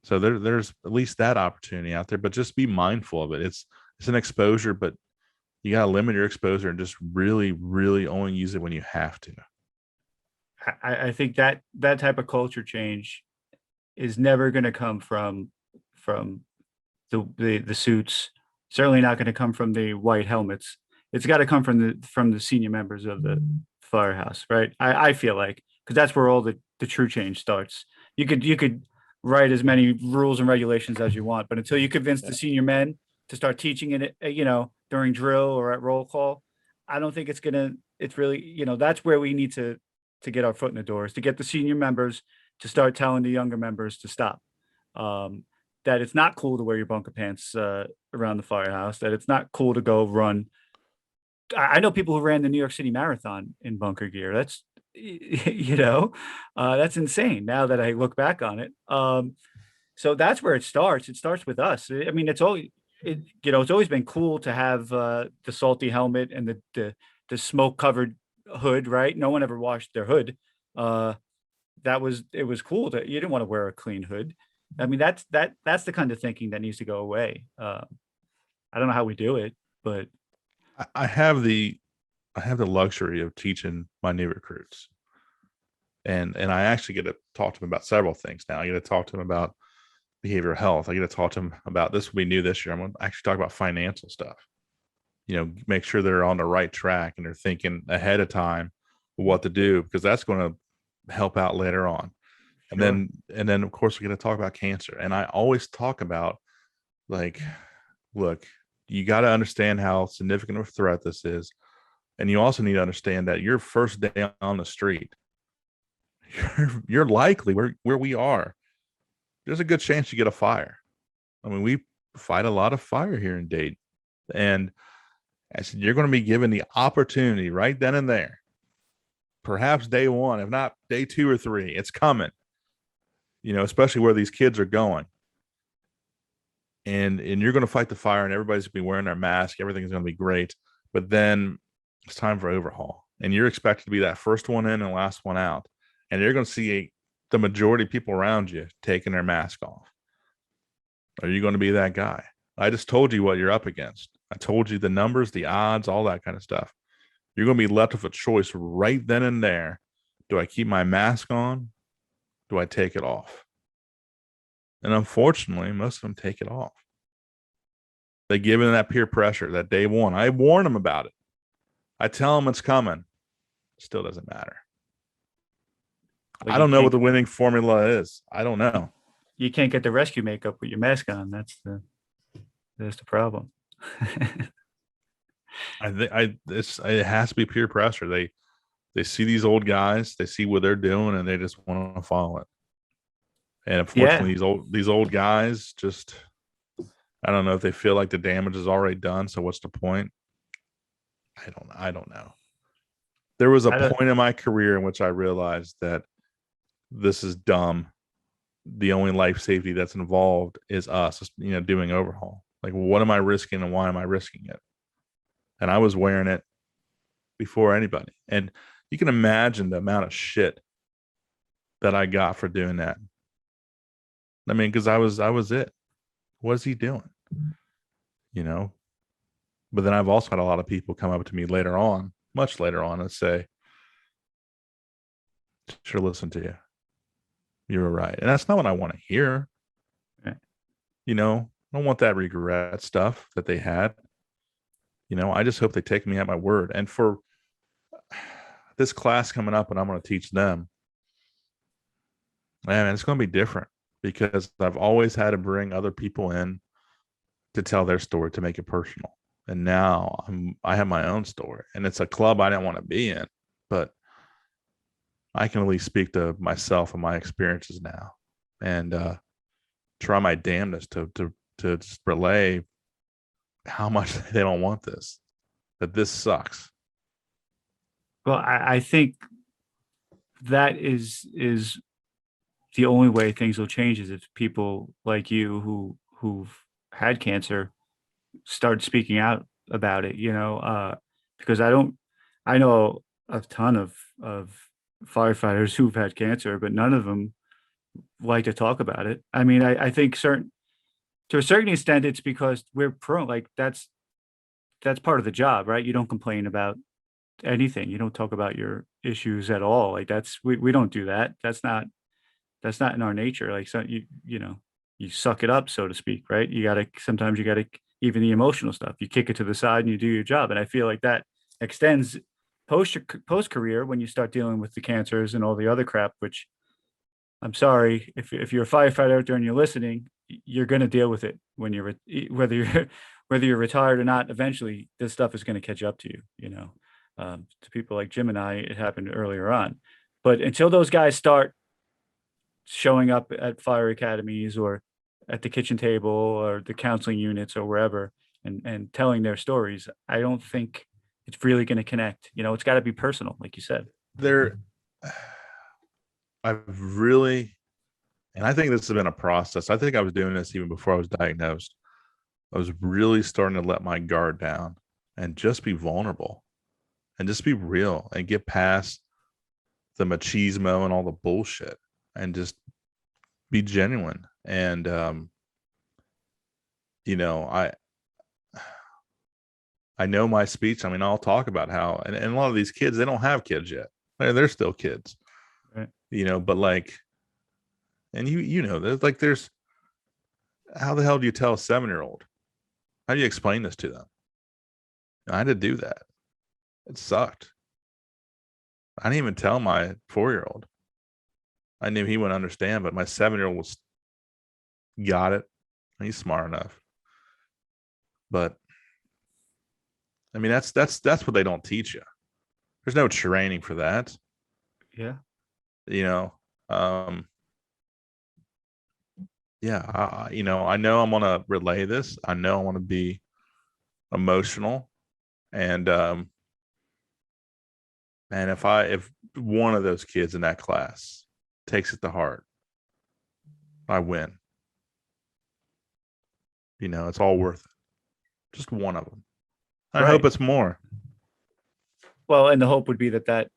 So there's at least that opportunity out there, but just be mindful of it. It's an exposure, but you got to limit your exposure and just really, really only use it when you have to. I think that type of culture change is never going to come from the suits. Certainly not going to come from the white helmets. It's got to come from the senior members of the firehouse, right? I feel like because that's where all the true change starts. You could write as many rules and regulations as you want, but until you convince the senior men to start teaching it, during drill or at roll call, I don't think it's really, that's where we need to get our foot in the door is to get the senior members to start telling the younger members to stop. That it's not cool to wear your bunker pants around the firehouse, that it's not cool to go run. I know people who ran the New York City Marathon in bunker gear. That's, that's insane now that I look back on it. So that's where it starts. It starts with us. I mean, it's always been cool to have the salty helmet and the smoke covered hood, right? No one ever washed their hood. It was cool that you didn't want to wear a clean hood, I mean, that's the kind of thinking that needs to go away. I don't know how we do it, but I have the luxury of teaching my new recruits, and I actually get to talk to them about several things now. I get to talk to them about behavioral health. I get to talk to them about this will be new this year. I'm going to actually talk about financial stuff. Make sure they're on the right track and they're thinking ahead of time what to do, because that's going to help out later on. And sure, then of course we're going to talk about cancer. And I always talk about, like, look, you got to understand how significant of a threat this is. And you also need to understand that your first day on the street, you're likely where we are. There's a good chance you get a fire. I mean, we fight a lot of fire here in Dayton. And I said, you're going to be given the opportunity right then and there, perhaps day one, if not day 2 or 3. It's coming, especially where these kids are going. And you're going to fight the fire, and everybody's going to be wearing their mask. Everything's going to be great. But then it's time for overhaul. And you're expected to be that first one in and last one out. And you're going to see the majority of people around you taking their mask off. Are you going to be that guy? I just told you what you're up against. I told you the numbers, the odds, all that kind of stuff. You're going to be left with a choice right then and there. Do I keep my mask on? Do I take it off? And unfortunately, most of them take it off. They give in that peer pressure that day one. I warn them about it. I tell them it's coming. Still doesn't matter. well, I don't know what the winning formula is. I don't know. You can't get the rescue makeup with your mask on. That's the problem. It has to be peer pressure. They see these old guys, they see what they're doing, and they just want to follow it. And unfortunately, these old guys just, I don't know if they feel like the damage is already done. So what's the point? I don't know. There was a point in my career in which I realized that this is dumb. The only life safety that's involved is us, doing overhaul. Like, what am I risking and why am I risking it? And I was wearing it before anybody. And you can imagine the amount of shit that I got for doing that. I mean, because I was it. What is he doing? But then I've also had a lot of people come up to me later on, much later on, and say, "Should listen to you. You were right." And that's not what I want to hear. Right. I don't want that regret stuff that they had. I just hope they take me at my word. And for this class coming up, and I'm going to teach them, man, it's going to be different, because I've always had to bring other people in to tell their story, to make it personal. And now I have my own story, and it's a club I didn't want to be in, but I can at least speak to myself and my experiences now, and try my damnedest to relay how much they don't want this, that this sucks. Well, I think that is the only way things will change, is if people like you who've had cancer start speaking out about it, because I know a ton of firefighters who've had cancer, but none of them like to talk about it. I mean, I think to a certain extent, it's because we're prone, like that's part of the job, right? You don't complain about anything. You don't talk about your issues at all. Like we don't do that. That's not in our nature. Like, so you suck it up, so to speak, right? Sometimes you gotta, even the emotional stuff, you kick it to the side and you do your job. And I feel like that extends post career, when you start dealing with the cancers and all the other crap, which, I'm sorry, if you're a firefighter out there and you're listening, you're going to deal with it when whether you're retired or not. Eventually this stuff is going to catch up to you. To people like Jim and I, it happened earlier on, but until those guys start showing up at fire academies or at the kitchen table or the counseling units or wherever, and telling their stories, I don't think it's really going to connect. It's got to be personal, like you said. I've really, and I think this has been a process. I think I was doing this even before I was diagnosed. I was really starting to let my guard down and just be vulnerable and just be real and get past the machismo and all the bullshit and just be genuine. And you know, I know my speech. I mean, I'll talk about how, and a lot of these kids, they don't have kids yet. They're still kids, Right. you know, but like, and you know, there's how the hell do you tell a 7-year-old? How do you explain this to them? I had to do that. It sucked. I didn't even tell my 4-year-old. I knew he wouldn't understand, but my 7-year-old was got it. He's smart enough. But I mean, that's what they don't teach you. There's no training for that. Yeah. You know, um, yeah, you know, I know I'm gonna relay this. I know I want to be emotional, and and if one of those kids in that class takes it to heart, I win. You know, it's all worth it. Just one of them. I hope Right. it's more. Well, and the hope would be that that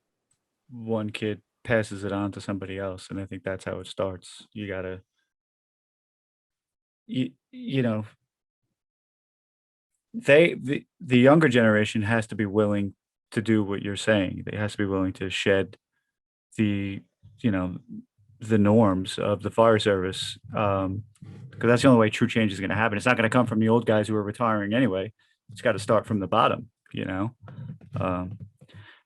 one kid passes it on to somebody else, and I think that's how it starts. You gotta, you know, the younger generation has to be willing to do what you're saying. They has to be willing to shed the, you know, the norms of the fire service, because that's the only way true change is going to happen. It's not going to come from the old guys who are retiring anyway. It's got to start from the bottom, you know. Um,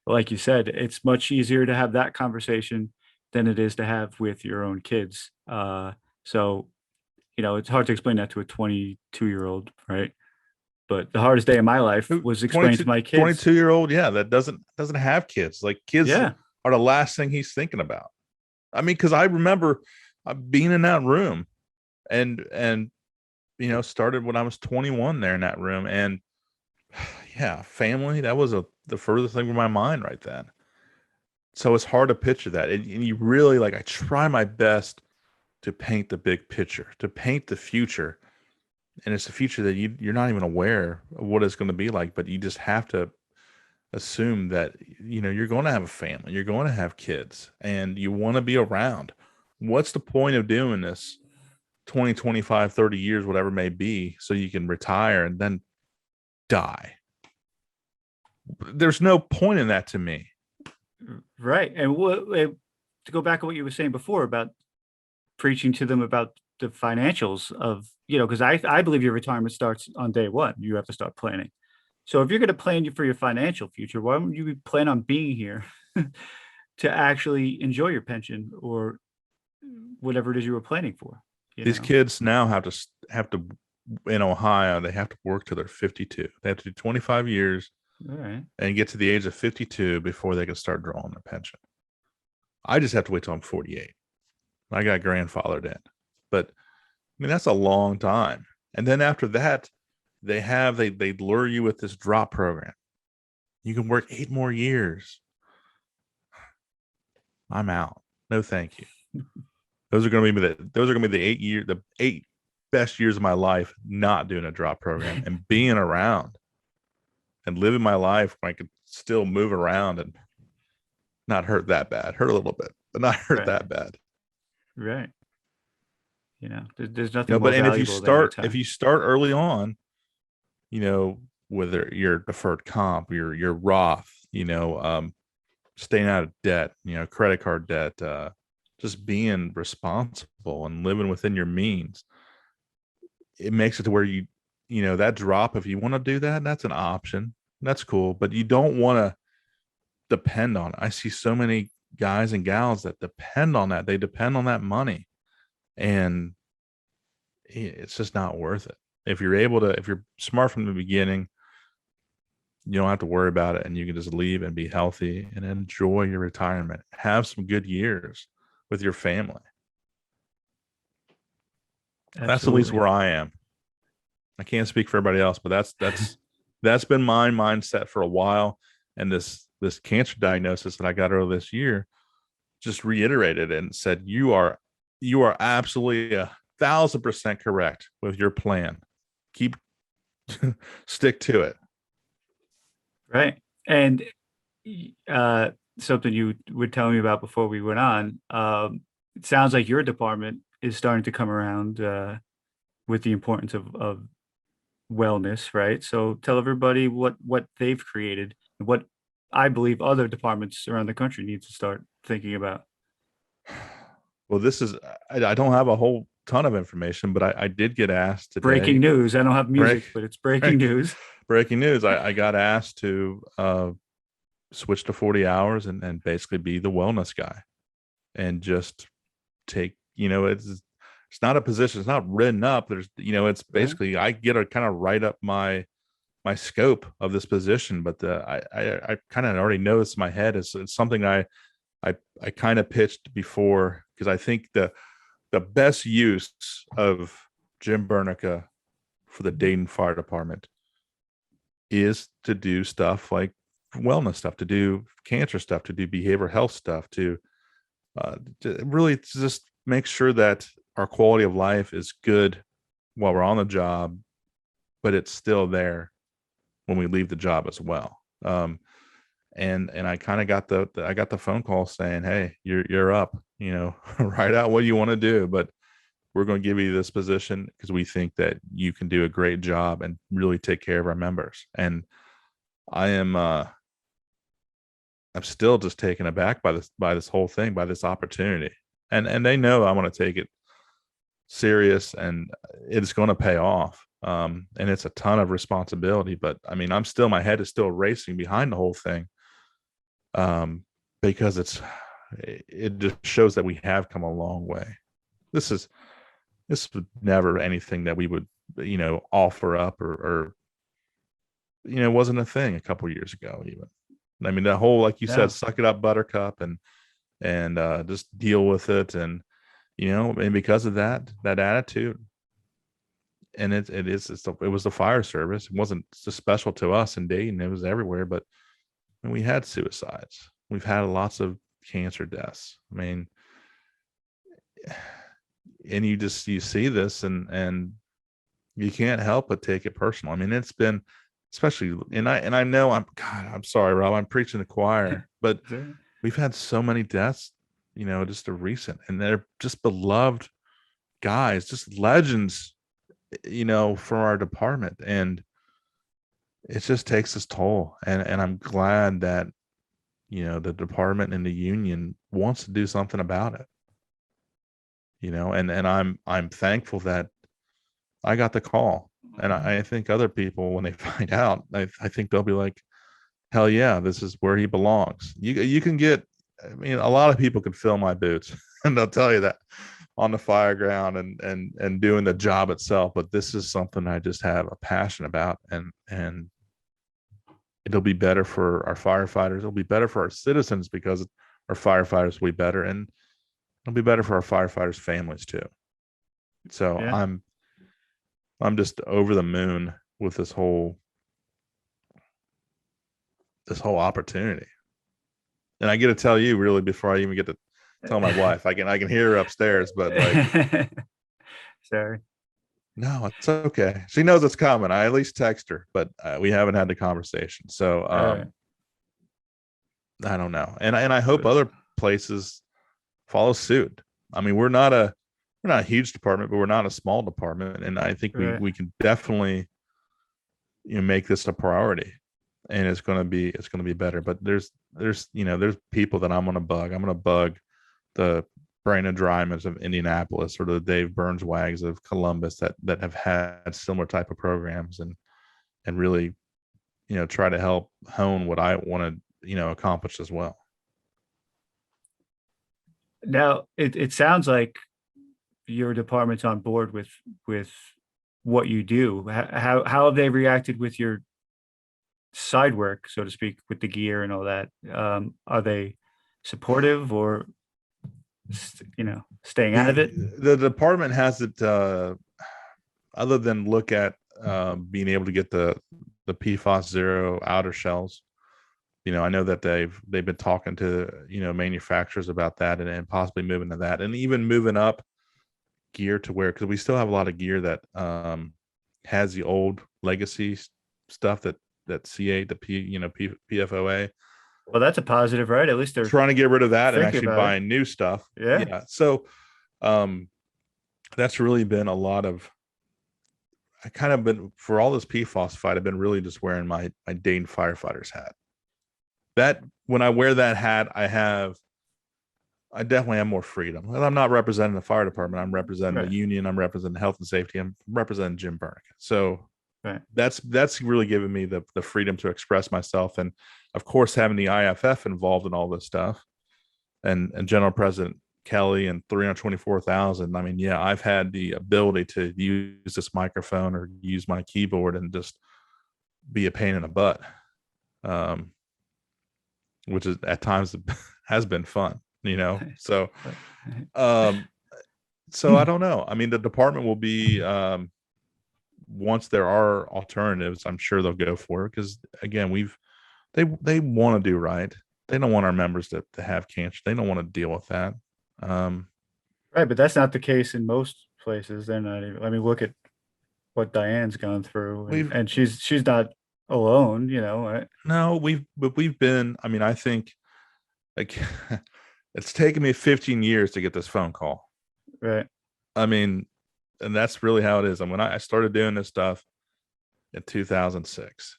but like you said, it's much easier to have that conversation than it is to have with your own kids. So you know, it's hard to explain that to a 22-year-old, right? But the hardest day of my life Who was explaining to 22 my kids. 22-year-old, yeah, that doesn't have kids. Like kids Yeah, are the last thing he's thinking about. I mean, because I remember being in that room and you know, started when I was 21 there in that room, and yeah, family, that was the furthest thing from my mind right then. So it's hard to picture that, and you really like. I try my best to paint the big picture, to paint the future, and it's a future that you're not even aware of what it's going to be like, but you just have to assume that you know you're going to have a family, you're going to have kids, and you want to be around. What's the point of doing this 20, 25, 30 years, whatever it may be, so you can retire and then die? There's no point in that to me. right. And to go back to what you were saying before about preaching to them about the financials of, you know, because I believe your retirement starts on day one. You have to start planning. So if you're going to plan for your financial future, why wouldn't you plan on being here to actually enjoy your pension or whatever it is you were planning for? You These know, kids now have to in Ohio, they have to work till they're 52. They have to do 25 years all right, and get to the age of 52 before they can start drawing their pension. I just have to wait till I'm 48. I got grandfathered in. But I mean, that's a long time. And then after that, they lure you with this drop program. You can work 8 more years. I'm out. No, thank you. Those are going to be the 8 best years of my life not doing a drop program and being around and living my life where I could still move around and not hurt that bad. Hurt a little bit, but not hurt right, that bad. right. You know, there's You nothing know, more but and valuable than your if time. you start early on, you know, whether your deferred comp, your Roth, you know, staying out of debt, you know, credit card debt, just being responsible and living within your means, it makes it to where you know, that drop, if you want to do that, that's an option. That's cool, but you don't want to depend on it. I see so many guys and gals that depend on that. They depend on that money, and it's just not worth it. If you're smart from the beginning, you don't have to worry about it, and you can just leave and be healthy and enjoy your retirement. Have some good years with your family. That's at least Absolutely. where I am. I can't speak for everybody else, but that's been my mindset for a while. And this cancer diagnosis that I got earlier this year just reiterated and said, you are absolutely 1,000% correct with your plan. Keep stick to it. Right. And something you were telling me about before we went on, it sounds like your department is starting to come around with the importance of wellness, right? So tell everybody what they've created, and what I believe other departments around the country need to start thinking about. Well, this is I don't have a whole ton of information, but I did get asked Breaking today. news. I don't have music, Break, but it's breaking break, news. breaking news. I got asked to switch to 40 hours and basically be the wellness guy and just take, it's not a position, it's not written up. There's, it's Right. basically I get to kind of write up my scope of this position, but I kind of already know this in my head. It's something I kind of pitched before, because I think the best use of Jim Burneka for the Dayton Fire Department is to do stuff like wellness stuff, to do cancer stuff, to do behavioral health stuff, to really just make sure that our quality of life is good while we're on the job, but it's still there when we leave the job as well. And I kind of got I got the phone call saying, "Hey, you're up, write out what you want to do, but we're going to give you this position because we think that you can do a great job and really take care of our members." And I am I'm still just taken aback by this whole thing, by this opportunity. And they know I want to take it serious, and it's going to pay off. And it's a ton of responsibility, but I mean, my head is still racing behind the whole thing. Because it just shows that we have come a long way. This was never anything that we would, offer up or wasn't a thing a couple years ago even. I mean, the whole, like you said, No. suck it up, buttercup, and just deal with it. And, and because of that attitude, and it was the fire service. It wasn't just special to us in Dayton. It was everywhere. But we had suicides. We've had lots of cancer deaths. I mean, and you see this, and you can't help but take it personal. I mean, it's been, especially, and I know I'm sorry, Rob, I'm preaching the choir, but we've had so many deaths, just a recent, and they're just beloved guys, just legends, from our department. And it just takes its toll. And I'm glad that, the department and the union wants to do something about it, and I'm thankful that I got the call. And I think other people, when they find out, I think they'll be like, hell yeah, this is where he belongs. You can get, I mean, a lot of people can fill my boots and they'll tell you that on the fire ground and doing the job itself. But this is something I just have a passion about, and it'll be better for our firefighters. It'll be better for our citizens because our firefighters will be better, and it'll be better for our firefighters' families too. So Yeah. I'm just over the moon with this whole opportunity. And I get to tell you, really, before I even get to tell my wife. I can hear her upstairs, but like, Sorry. no, it's okay. She knows it's coming. I at least text her, but we haven't had the conversation. So All right. I don't know, and I hope other places follow suit. I mean, we're not a huge department, but we're not a small department, and I think Right. we can definitely make this a priority, and it's going to be better. But there's people that I'm going to bug. I'm going to bug the Brandon Drymans of Indianapolis or the Dave Burns Wags of Columbus that have had similar type of programs, and really try to help hone what I want to accomplish as well. Now it sounds like your department's on board with what you do. How have they reacted with your side work, so to speak, with the gear and all that? Are they supportive, or staying out of it? The department has it, other than look at being able to get the PFAS zero outer shells. I know that they've been talking to manufacturers about that, and possibly moving to that, and even moving up gear to where, because we still have a lot of gear that has the old legacy stuff that CA, the PFOA. Well, that's a positive, right? At least they're Trying to get rid of that and thinking actually about it. buying new stuff. Yeah. Yeah. So that's really been a lot of. I kind of been for all this PFOS fight. I've been really just wearing my Dane firefighters hat. That when I wear that hat, I definitely have more freedom. Well, I'm not representing the fire department. I'm representing the Right. union. I'm representing health and safety. I'm representing Jim Burneka. So Right. that's really given me the freedom to express myself. And of course, having the IFF involved in all this stuff and General President Kelly and 324,000. I mean, yeah, I've had the ability to use this microphone or use my keyboard and just be a pain in the butt, um, which is at times has been fun, you know. So um, so I don't know. I mean, the department will be once there are alternatives, I'm sure they'll go for it because again, they want to do right. They don't want our members to have cancer. They don't want to deal with that. Um, Right, but that's not the case in most places. They're not even, I mean, look at what Diane's gone through, and we've she's not alone, you know. Right? no, we've been. I mean, I think like it's taken me 15 years to get this phone call. Right. I mean, and that's really how it is. And when I started doing this stuff in 2006,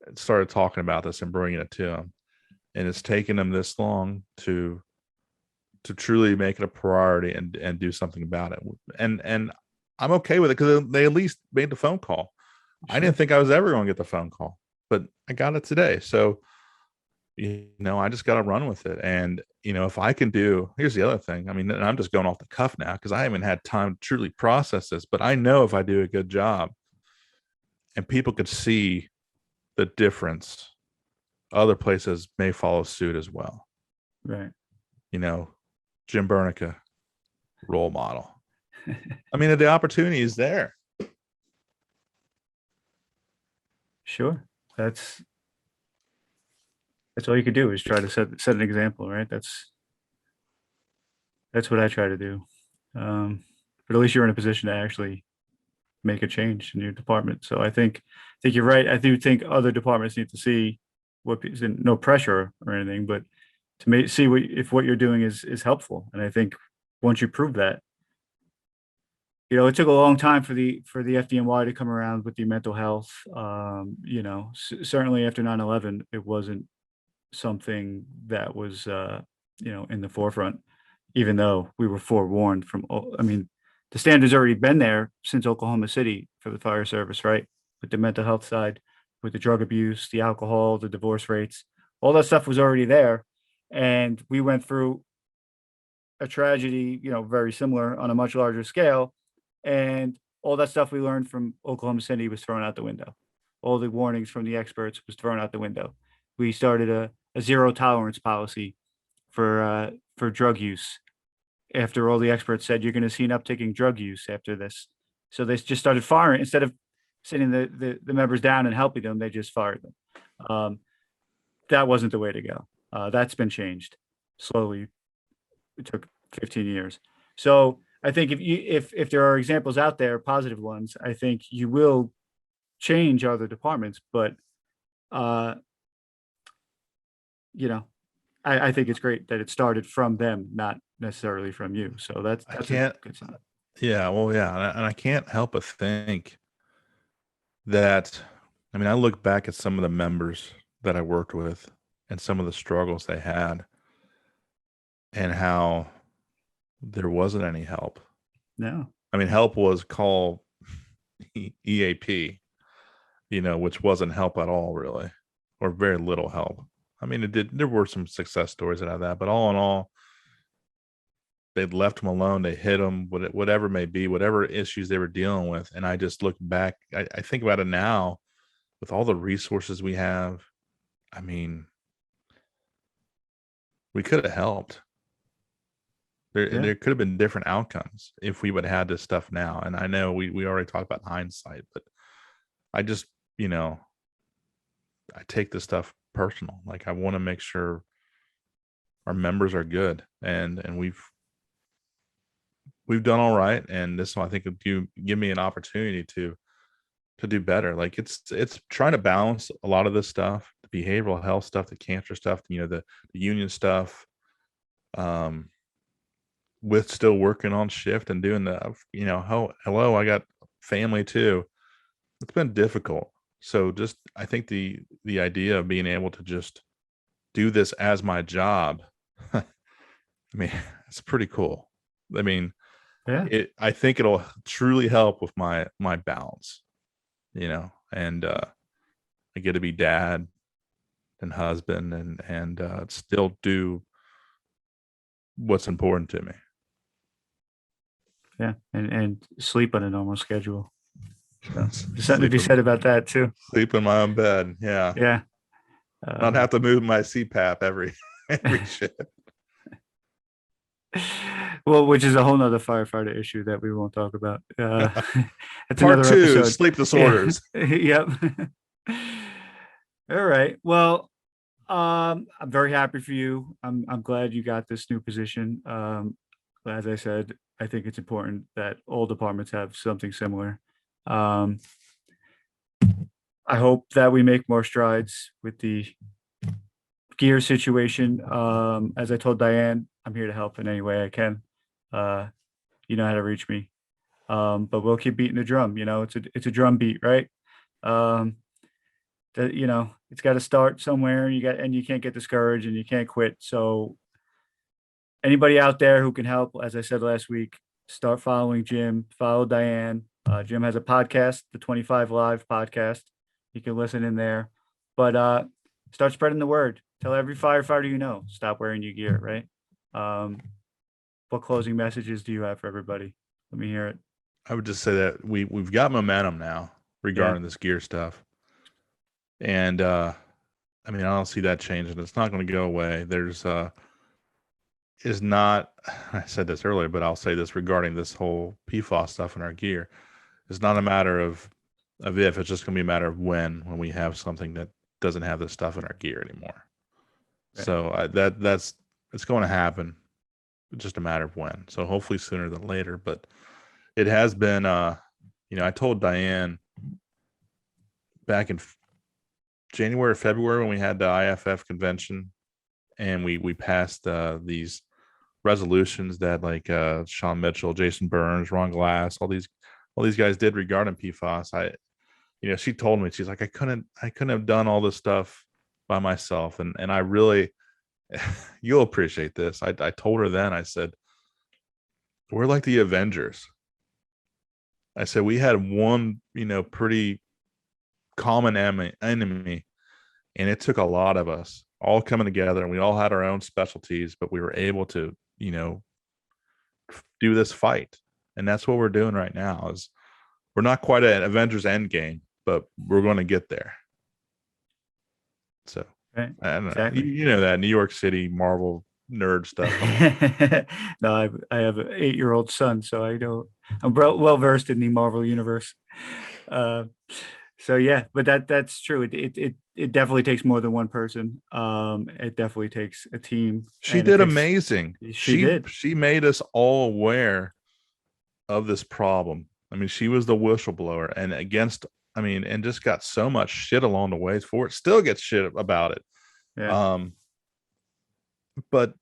and started talking about this and bringing it to them, and it's taken them this long to truly make it a priority and do something about it. And I'm okay with it because they at least made the phone call. I Sure. didn't think I was ever going to get the phone call, but I got it today. So I just got to run with it. And if I can do, here's the other thing. I mean, and I'm just going off the cuff now because I haven't had time to truly process this. But I know if I do a good job, and people could see the difference, other places may follow suit as well. Right. You know, Jim Burneka, role model. I mean, the opportunity is there. Sure. That's all you could do is try to set an example, right? That's what I try to do. But at least you're in a position to actually make a change in your department. So I think you're right. I do think other departments need to see no pressure or anything, but to see if what you're doing is helpful. And I think once you prove that, it took a long time for the FDNY to come around with the mental health. Certainly after 9/11, it wasn't something that was in the forefront, even though we were forewarned I mean, the standard's already been there since Oklahoma City for the fire service, right? With the mental health side, with the drug abuse, the alcohol, the divorce rates, all that stuff was already there. And we went through a tragedy, very similar on a much larger scale. And all that stuff we learned from Oklahoma City was thrown out the window. All the warnings from the experts was thrown out the window. We started a zero tolerance policy for drug use after all the experts said you're going to see an uptick in drug use after this. So they just started firing instead of sitting the members down and helping them. They just fired them. That wasn't the way to go. That's been changed slowly. It took 15 years. So I think if there are examples out there, positive ones, I think you will change other departments. But uh, you know, I think it's great that it started from them, not necessarily from you. So that's I that's a can't. good sign. Yeah, well, yeah, and I can't help but think that. I mean, I look back at some of the members that I worked with and some of the struggles they had, and how there wasn't any help. No. I mean, help was called EAP, which wasn't help at all, really, or very little help. I mean, it did. There were some success stories out of that, but all in all, they'd left them alone. They hit them, whatever it may be, whatever issues they were dealing with. And I just look back. I think about it now with all the resources we have. I mean, we could have helped. Yeah. There could have been different outcomes if we would have had this stuff now. And I know we already talked about hindsight, but I just, I take this stuff personal. Like I want to make sure our members are good, and we've done all right. And this one, I think, you give me an opportunity to do better. Like it's trying to balance a lot of this stuff, the behavioral health stuff, the cancer stuff, the union stuff, with still working on shift and doing the, hello, I got family too. It's been difficult. So just, I think the idea of being able to just do this as my job, I mean, it's pretty cool. I mean, Yeah. I think it'll truly help with my balance, and I get to be dad and husband and still do what's important to me. Yeah. And sleep on a normal schedule. So there's something to sleep be in said about that too. sleep in my own bed. Yeah. Yeah. Not have to move my CPAP every every shift. Well, which is a whole nother firefighter issue that we won't talk about. That's Part another two, episode. sleep Yeah. disorders. Yep. All right. Well, I'm very happy for you. I'm glad you got this new position. As I said, I think it's important that all departments have something similar. Um, I hope that we make more strides with the gear situation. As I told Diane, I'm here to help in any way I can. Uh, you know how to reach me. But we'll keep beating the drum. It's a drum beat, right? Um, that it's got to start somewhere. And you can't get discouraged and you can't quit. So anybody out there who can help, as I said last week, start following Jim, follow Diane. Jim has a podcast, the 25 Live podcast. You can listen in there, but start spreading the word. Tell every firefighter you know, stop wearing your gear, right? What closing messages do you have for everybody? Let me hear it. I would just say that we've got momentum now regarding this gear stuff. And I mean, I don't see that changing. It's not going to go away. There's is not, I said this earlier, but I'll say this regarding this whole PFAS stuff in our gear. It's not a matter of if, it's just going to be a matter of when we have something that doesn't have this stuff in our gear anymore. Right. So it's going to happen. It's just a matter of when. So hopefully sooner than later. But it has been, I told Diane back in January, February, when we had the IFF convention, and we passed these resolutions that like Sean Mitchell, Jason Burns, Ron Glass, all these guys did regarding PFAS. She told me, she's like, I couldn't have done all this stuff by myself, and I really, you'll appreciate this. I told her then, I said, we're like the Avengers. I said, we had one, pretty common enemy, and it took a lot of us all coming together, and we all had our own specialties, but we were able to, do this fight. And that's what we're doing right now. Is we're not quite at Avengers Endgame, but we're going to get there. So Right. I don't know. Exactly. You know that New York City Marvel nerd stuff. No, I have an 8-year-old son, so I know I'm well versed in the Marvel universe. So yeah, but that's true. It definitely takes more than one person. It definitely takes a team. She And it did takes, amazing. she did. She made us all aware of this problem. I mean, she was the whistleblower, and and just got so much shit along the way for it. Still gets shit about it. Yeah. But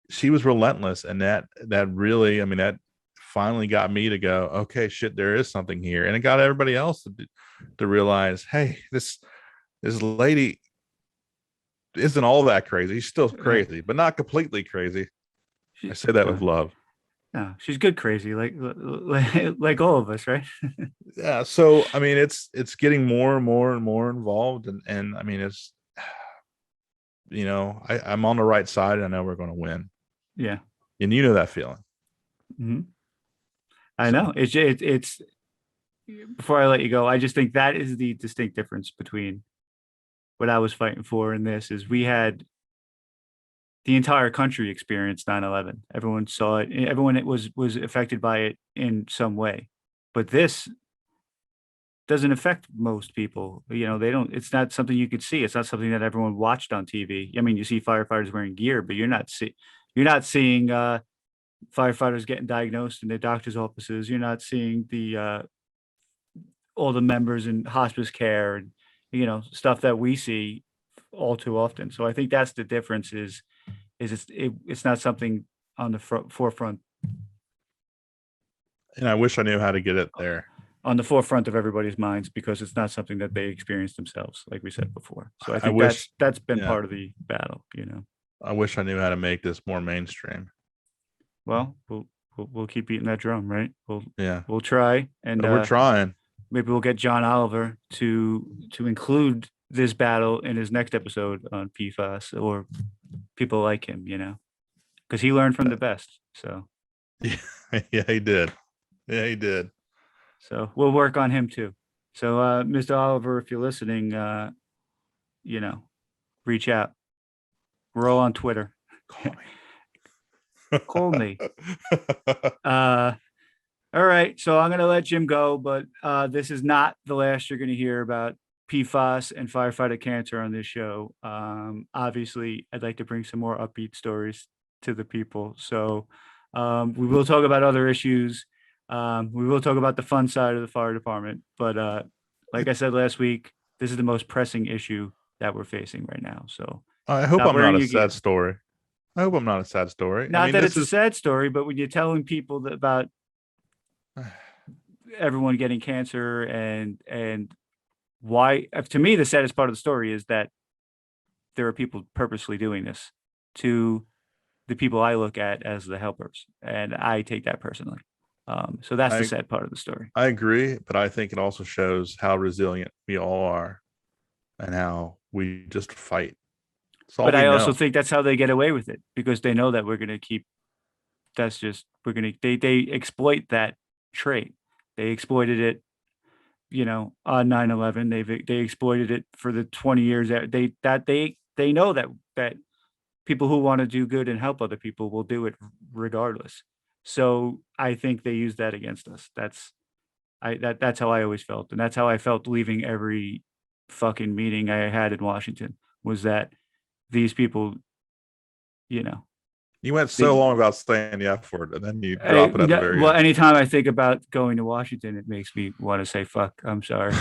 she was relentless, and that really, that finally got me to go, okay, shit, there is something here, and it got everybody else to realize, hey, this lady isn't all that crazy. She's still crazy, but not completely crazy. I say that with love. No, she's good crazy, like all of us, right? Yeah. So it's getting more and more and more involved, and it's I'm on the right side. I know we're going to win. Yeah. And you know that feeling. Mm-hmm. I know. It's before I let you go, I just think that is the distinct difference between what I was fighting for and this. Is we had the entire country experienced 9/11. Everyone saw it. Everyone was affected by it in some way. But this doesn't affect most people. They don't, it's not something you could see. It's not something that everyone watched on TV. I mean, you see firefighters wearing gear, but you're not seeing firefighters getting diagnosed in their doctor's offices. You're not seeing the all the members in hospice care and stuff that we see all too often. So I think that's the difference. Is it's not something on the forefront And I wish I knew how to get it there. on the forefront of everybody's minds, because it's not something that they experience themselves, like we said before. So I I think wish, that's been yeah, part of the battle, you know. I wish I knew how to make this more mainstream. Well, we'll keep beating that drum, right? Yeah, We'll try, and we're trying. maybe we'll get John Oliver to include this battle in his next episode on PFAS, or people like him, you know, because he learned from the best. So Yeah, yeah, he did. Yeah, he did. we'll work on him too. So Mr. Oliver, if you're listening, you know, reach out. We're all on Twitter. Call Call me. me. All right, so I'm gonna let Jim go, but this is not the last you're gonna hear about PFAS and firefighter cancer on this show. Obviously, I'd like to bring some more upbeat stories to the people. So we will talk about other issues. We will talk about the fun side of the fire department, but like I said last week, this is the most pressing issue that we're facing right now. So I hope stop I'm not wearing a your gear. sad story. I hope I'm not a sad story. I Not mean, that this it's a is sad story, but when you're telling people about everyone getting cancer and why, to me, the saddest part of the story is that there are people purposely doing this to the people I look at as the helpers, and I take that personally. So that's the I sad part of the story. I agree, but I think it also shows how resilient we all are and how we just fight. It's all But we I also know. think that's how they get away with it, because they know that we're going to keep. That's just we're going to they exploit that trait. They exploited it, you know, on 9/11. They exploited it for the 20 years that they know that people who want to do good and help other people will do it regardless. So I think they use that against us. That's how I always felt, and that's how I felt leaving every fucking meeting I had in Washington, was that these people, you know, You went so they. long without saying the F word, and then you drop it at the very Well, end. anytime I think about going to Washington, it makes me want to say fuck. I'm sorry.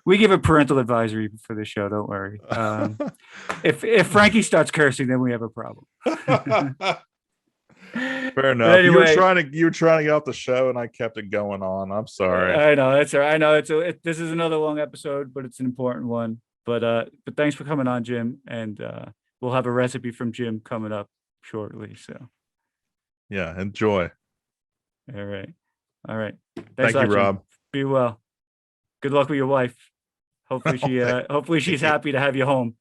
We give a parental advisory for the show. Don't worry. If Frankie starts cursing, then we have a problem. Fair But enough. anyway, You were trying to get off the show, and I kept it going on. I'm sorry. I know that's all right. I know this is another long episode, but it's an important one. But thanks for coming on, Jim, and we'll have a recipe from Jim coming up shortly. So Yeah, enjoy. all right, all right. Thanks Thank a you, lot, Jim. Rob. Be well. Good luck with your wife. Oh, thank Hopefully she's you. happy to have you home.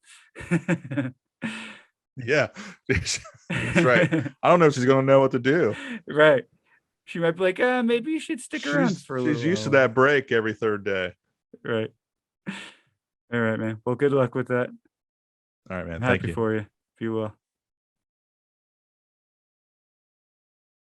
Yeah, that's right. I don't know if she's gonna know what to do. Right. She might be like, maybe you should stick around for a little She's used to while. that break every third day. Right. All right, man. Well, good luck with that. All right, man. I'm Thank happy you. for you. Be well.